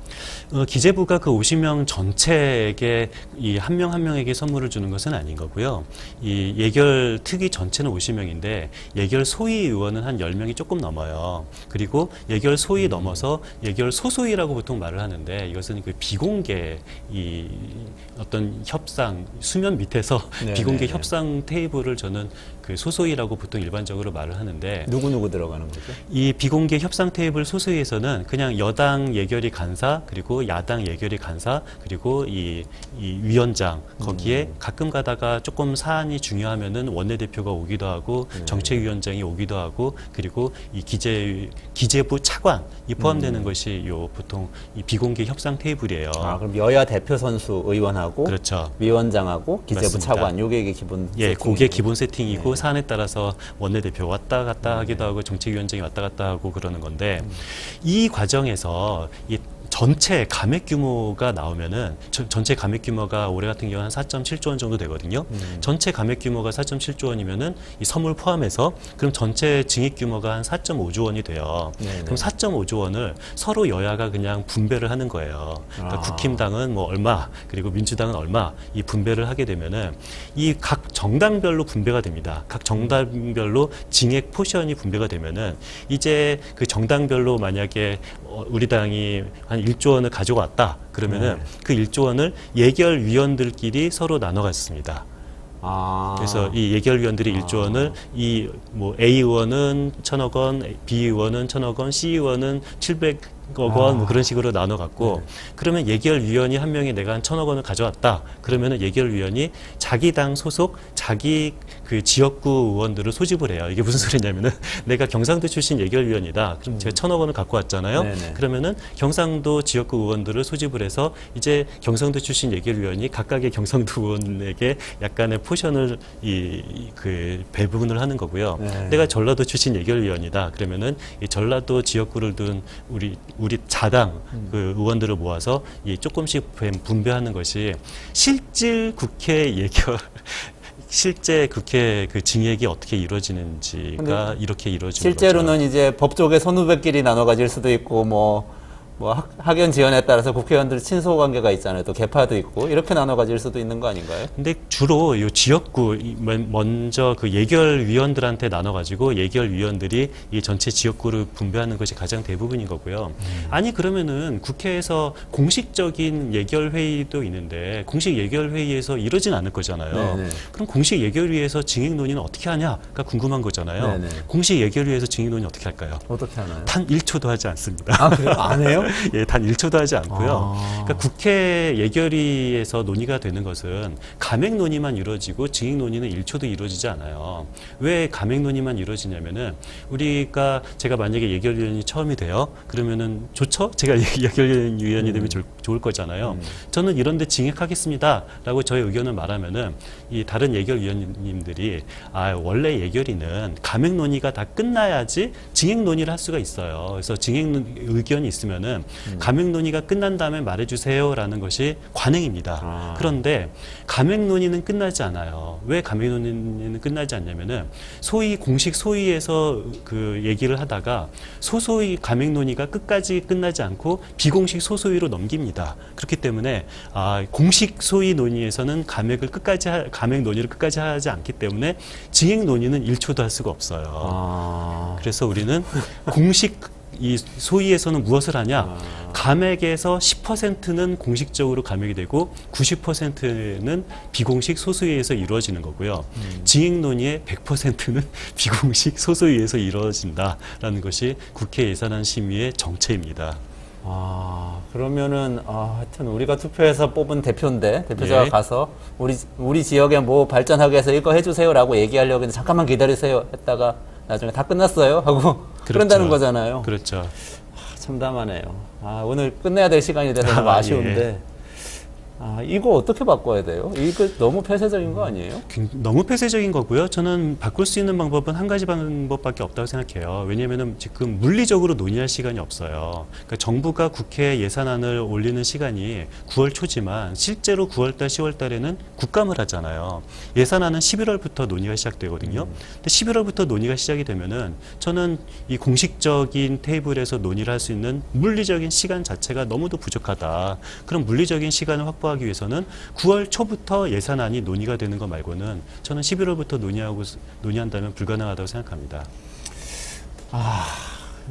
기재부가 그 50명 전체에게 이 한 명 한 명에게 선물을 주는 것은 아닌 거고요. 이 예결 특위 전체는 50명인데 예결 소위 의원은 한 10명이 조금 넘어요. 그리고 예결 소위 넘어서 예결 소소위라고 보통 말을 하는데 이것은 그 비공개 이 어떤 협상 수면 밑에서 네네네. 비공개 협상 테이블을 저는 그 소소위라고 보통 일반적으로 말을 하는데 누구 들어가는 거죠? 이 비공개 협상 테이블 소수위에서는 그냥 여당 예결위 간사 그리고 야당 예결위 간사 그리고 이 위원장 거기에 가끔 가다가 조금 사안이 중요하면은 원내대표가 오기도 하고 정책위원장이 오기도 하고 그리고 이 기재부 차관이 포함되는 것이 요 보통 이 비공개 협상 테이블이에요. 그럼 여야 대표 선수 의원하고 그렇죠. 위원장하고 기재부 맞습니다. 차관 요게 이게 기본 예, 그게 세팅이네요. 기본 세팅이고 네. 사안에 따라서 원내대표 왔다 갔다 하기도 하고 정책위원장이 왔다 갔다 하고 그러는 건데 이 과정에서 이 전체 감액 규모가 나오면은 전체 감액 규모가 올해 같은 경우는 한 4.7조 원 정도 되거든요. 전체 감액 규모가 4.7조 원이면은 이 선물 포함해서 그럼 전체 증액 규모가 한 4.5조 원이 돼요. 네네. 그럼 4.5조 원을 서로 여야가 그냥 분배를 하는 거예요. 그러니까 국힘당은 뭐 얼마 그리고 민주당은 얼마 이 분배를 하게 되면은 이 각 정당별로 분배가 됩니다. 각 정당별로 증액 포션이 분배가 되면은 이제 그 정당별로 만약에 우리 당이 한 1조 원을 가져왔다. 그러면은 그 1조 원을 예결위원들끼리 서로 나눠갔습니다. 그래서 이 예결위원들이 1조 원을 이 뭐 A 의원은 1,000억 원, B 의원은 1,000억 원, C 의원은 700억 원 뭐 그런 식으로 나눠갖고 그러면 예결위원이 한 명이 내가 한 1,000억 원을 가져왔다. 그러면은 예결위원이 자기 당 소속 자기 그 지역구 의원들을 소집을 해요. 이게 무슨 소리냐면은 내가 경상도 출신 예결위원이다. 그럼 제가 1,000억 원을 갖고 왔잖아요. 그러면은 경상도 지역구 의원들을 소집을 해서 이제 경상도 출신 예결위원이 각각의 경상도 의원에게 약간의 포션을 그 배분을 하는 거고요. 내가 전라도 출신 예결위원이다. 그러면은 이 전라도 지역구를 둔 우리 자당 그 의원들을 모아서 이 조금씩 분배하는 것이 실제 국회 그 징액이 어떻게 이루어지는지가 이렇게 이루어지는 실제로는 거죠. 이제 법조계 선후배끼리 나눠 가질 수도 있고 뭐 학연 지연에 따라서 국회의원들 친소 관계가 있잖아요. 또 개파도 있고 이렇게 나눠 가질 수도 있는 거 아닌가요? 근데 주로 이 지역구 먼저 그 예결위원들한테 나눠가지고 예결위원들이 이 전체 지역구를 분배하는 것이 가장 대부분인 거고요. 아니 그러면은 국회에서 공식적인 예결회의도 있는데 공식 예결회의에서 이러진 않을 거잖아요. 그럼 공식 예결위에서 징액 논의는 어떻게 하냐가 궁금한 거잖아요. 공식 예결위에서 징액 논의 어떻게 할까요? 어떻게 하나요? 단 1초도 하지 않습니다. 아, 그래요? 안 해요? 예, 단 1초도 하지 않고요. 그러니까 국회 예결위에서 논의가 되는 것은 감액 논의만 이루어지고 징액 논의는 1초도 이루어지지 않아요. 왜 감액 논의만 이루어지냐면은 제가 만약에 예결위원이 처음이 돼요. 그러면은 좋죠? 제가 예결위원이 되면 좋을 거잖아요. 저는 이런데 징액하겠습니다라고 저의 의견을 말하면은 이 다른 예결위원님들이 원래 예결위는 감액 논의가 다 끝나야지 징액 논의를 할 수가 있어요. 그래서 징액 의견이 있으면은 감액 논의가 끝난 다음에 말해주세요라는 것이 관행입니다. 그런데 감액 논의는 끝나지 않아요. 왜 감액 논의는 끝나지 않냐면은 소위 공식 소위에서 그 얘기를 하다가 소소위 감액 논의가 끝까지 끝나지 않고 비공식 소소위로 넘깁니다. 그렇기 때문에 공식 소위 논의에서는 감액 논의를 끝까지 하지 않기 때문에 징액 논의는 1초도 할 수가 없어요. 그래서 우리는 공식 이 소위에서는 무엇을 하냐? 감액에서 10%는 공식적으로 감액이 되고 90%는 비공식 소소위에서 이루어지는 거고요. 징액 논의의 100%는 비공식 소소위에서 이루어진다라는 것이 국회 예산안 심의의 정체입니다. 그러면은 하여튼 우리가 투표해서 뽑은 대표인데 대표자가 가서 우리 지역에 뭐 발전하게 해서 이거 해주세요라고 얘기하려고 했는데 잠깐만 기다리세요 했다가 나중에 다 끝났어요 하고 그런다는 거잖아요. 그렇죠. 참담하네요. 오늘 끝내야 될 시간이 돼서 너무 아쉬운데 이거 어떻게 바꿔야 돼요? 이거 너무 폐쇄적인 거 아니에요? 너무 폐쇄적인 거고요. 저는 바꿀 수 있는 방법은 한 가지 방법밖에 없다고 생각해요. 왜냐하면 지금 물리적으로 논의할 시간이 없어요. 그러니까 정부가 국회 예산안을 올리는 시간이 9월 초지만 실제로 9월달, 10월달에는 국감을 하잖아요. 예산안은 11월부터 논의가 시작되거든요. 근데 11월부터 논의가 시작이 되면은 저는 이 공식적인 테이블에서 논의를 할 수 있는 물리적인 시간 자체가 너무도 부족하다. 그럼 물리적인 시간을 확보하기 위해서는 9월 초부터 예산안이 논의가 되는 것 말고는 저는 11월부터 논의한다면 불가능하다고 생각합니다.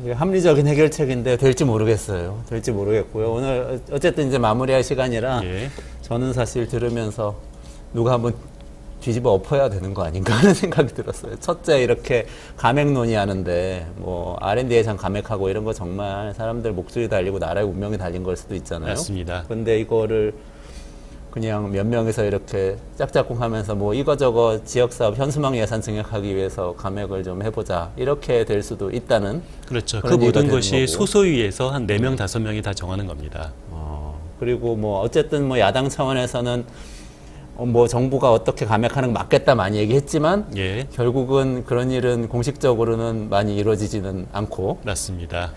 이게 합리적인 해결책인데 될지 모르겠어요. 될지 모르겠고요. 오늘 어쨌든 이제 마무리할 시간이라 저는 사실 들으면서 누가 한번 뒤집어 엎어야 되는 거 아닌가 하는 생각이 들었어요. 첫째, 이렇게 감액 논의하는데 뭐 R&D 예산 감액하고 이런 거 정말 사람들 목줄이 달리고 나라의 운명이 달린 걸 수도 있잖아요. 맞습니다. 근데 이거를 그냥 몇 명이서 이렇게 짝짝꿍 하면서 뭐 이거저거 지역사업 현수막 예산 증액하기 위해서 감액을 좀 해보자. 이렇게 될 수도 있다는. 그렇죠. 그 모든 것이 소소위에서 한 4명, 5명이 다 정하는 겁니다. 그리고 뭐 어쨌든 뭐 야당 차원에서는 뭐 정부가 어떻게 감액하는 거 맞겠다 많이 얘기했지만 결국은 그런 일은 공식적으로는 많이 이루어지지는 않고. 맞습니다.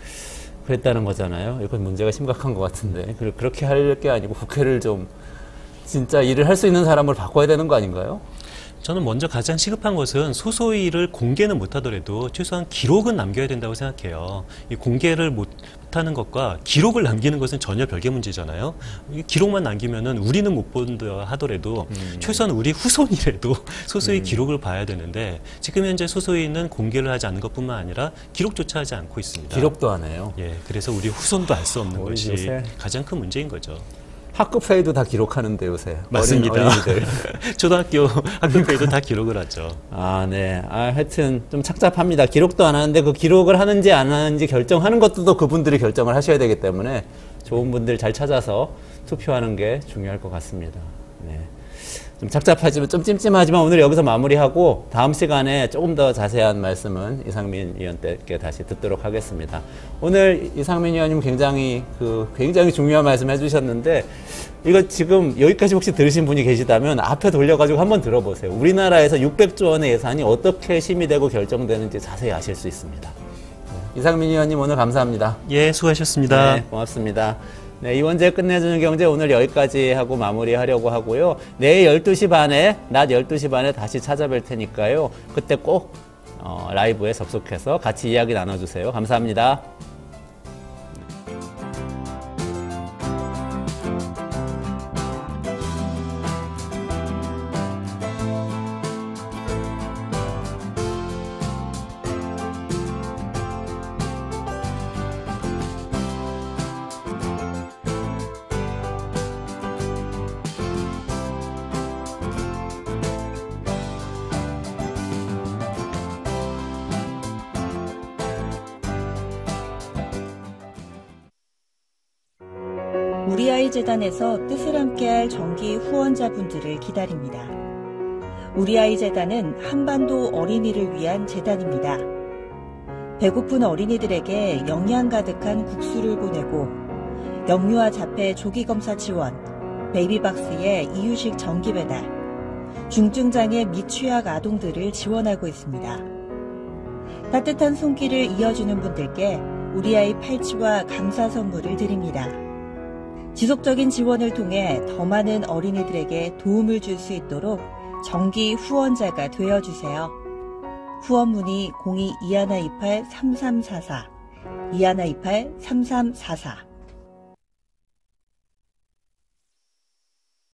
그랬다는 거잖아요. 이건 문제가 심각한 것 같은데. 그렇게 할 게 아니고 국회를 좀 진짜 일을 할 수 있는 사람을 바꿔야 되는 거 아닌가요? 저는 먼저 가장 시급한 것은 소소이를 공개는 못하더라도 최소한 기록은 남겨야 된다고 생각해요. 이 공개를 못하는 것과 기록을 남기는 것은 전혀 별개 문제잖아요. 이 기록만 남기면은 우리는 못 본다 하더라도 최소한 우리 후손이라도 소소이 기록을 봐야 되는데 지금 현재 소소이는 공개를 하지 않는 것뿐만 아니라 기록조차 하지 않고 있습니다. 기록도 안 해요. 예, 그래서 우리 후손도 알 수 없는 것이 요새 가장 큰 문제인 거죠. 학급 회의도 다 기록하는데 요새. 맞습니다. 어린이들. 초등학교 학급회도 다 기록을 하죠. 아, 네. 하여튼 좀 착잡합니다. 기록도 안 하는데 그 기록을 하는지 안 하는지 결정하는 것도 또 그분들이 결정을 하셔야 되기 때문에 좋은 분들 잘 찾아서 투표하는 게 중요할 것 같습니다. 네. 좀 착잡하지만 좀 찜찜하지만 오늘 여기서 마무리하고 다음 시간에 조금 더 자세한 말씀은 이상민 위원께 다시 듣도록 하겠습니다. 오늘 이상민 위원님 굉장히 중요한 말씀 해주셨는데 이거 지금 여기까지 혹시 들으신 분이 계시다면 앞에 돌려가지고 한번 들어보세요. 우리나라에서 600조 원의 예산이 어떻게 심의되고 결정되는지 자세히 아실 수 있습니다. 이상민 위원님 오늘 감사합니다. 예, 수고하셨습니다. 네, 고맙습니다. 네, 이원재 끝내주는 경제 오늘 여기까지 하고 마무리하려고 하고요. 내일 12시 반에, 낮 12시 반에 다시 찾아뵐 테니까요. 그때 꼭 라이브에 접속해서 같이 이야기 나눠주세요. 감사합니다. 우리아이 재단에서 뜻을 함께할 정기 후원자분들을 기다립니다. 우리아이 재단은 한반도 어린이를 위한 재단입니다. 배고픈 어린이들에게 영양 가득한 국수를 보내고 영유아 자폐 조기검사 지원, 베이비박스의 이유식 정기 배달, 중증장애 미취학 아동들을 지원하고 있습니다. 따뜻한 손길을 이어주는 분들께 우리아이 팔찌와 감사 선물을 드립니다. 지속적인 지원을 통해 더 많은 어린이들에게 도움을 줄 수 있도록 정기 후원자가 되어주세요. 후원 문의 02-2128-3344, 2128-3344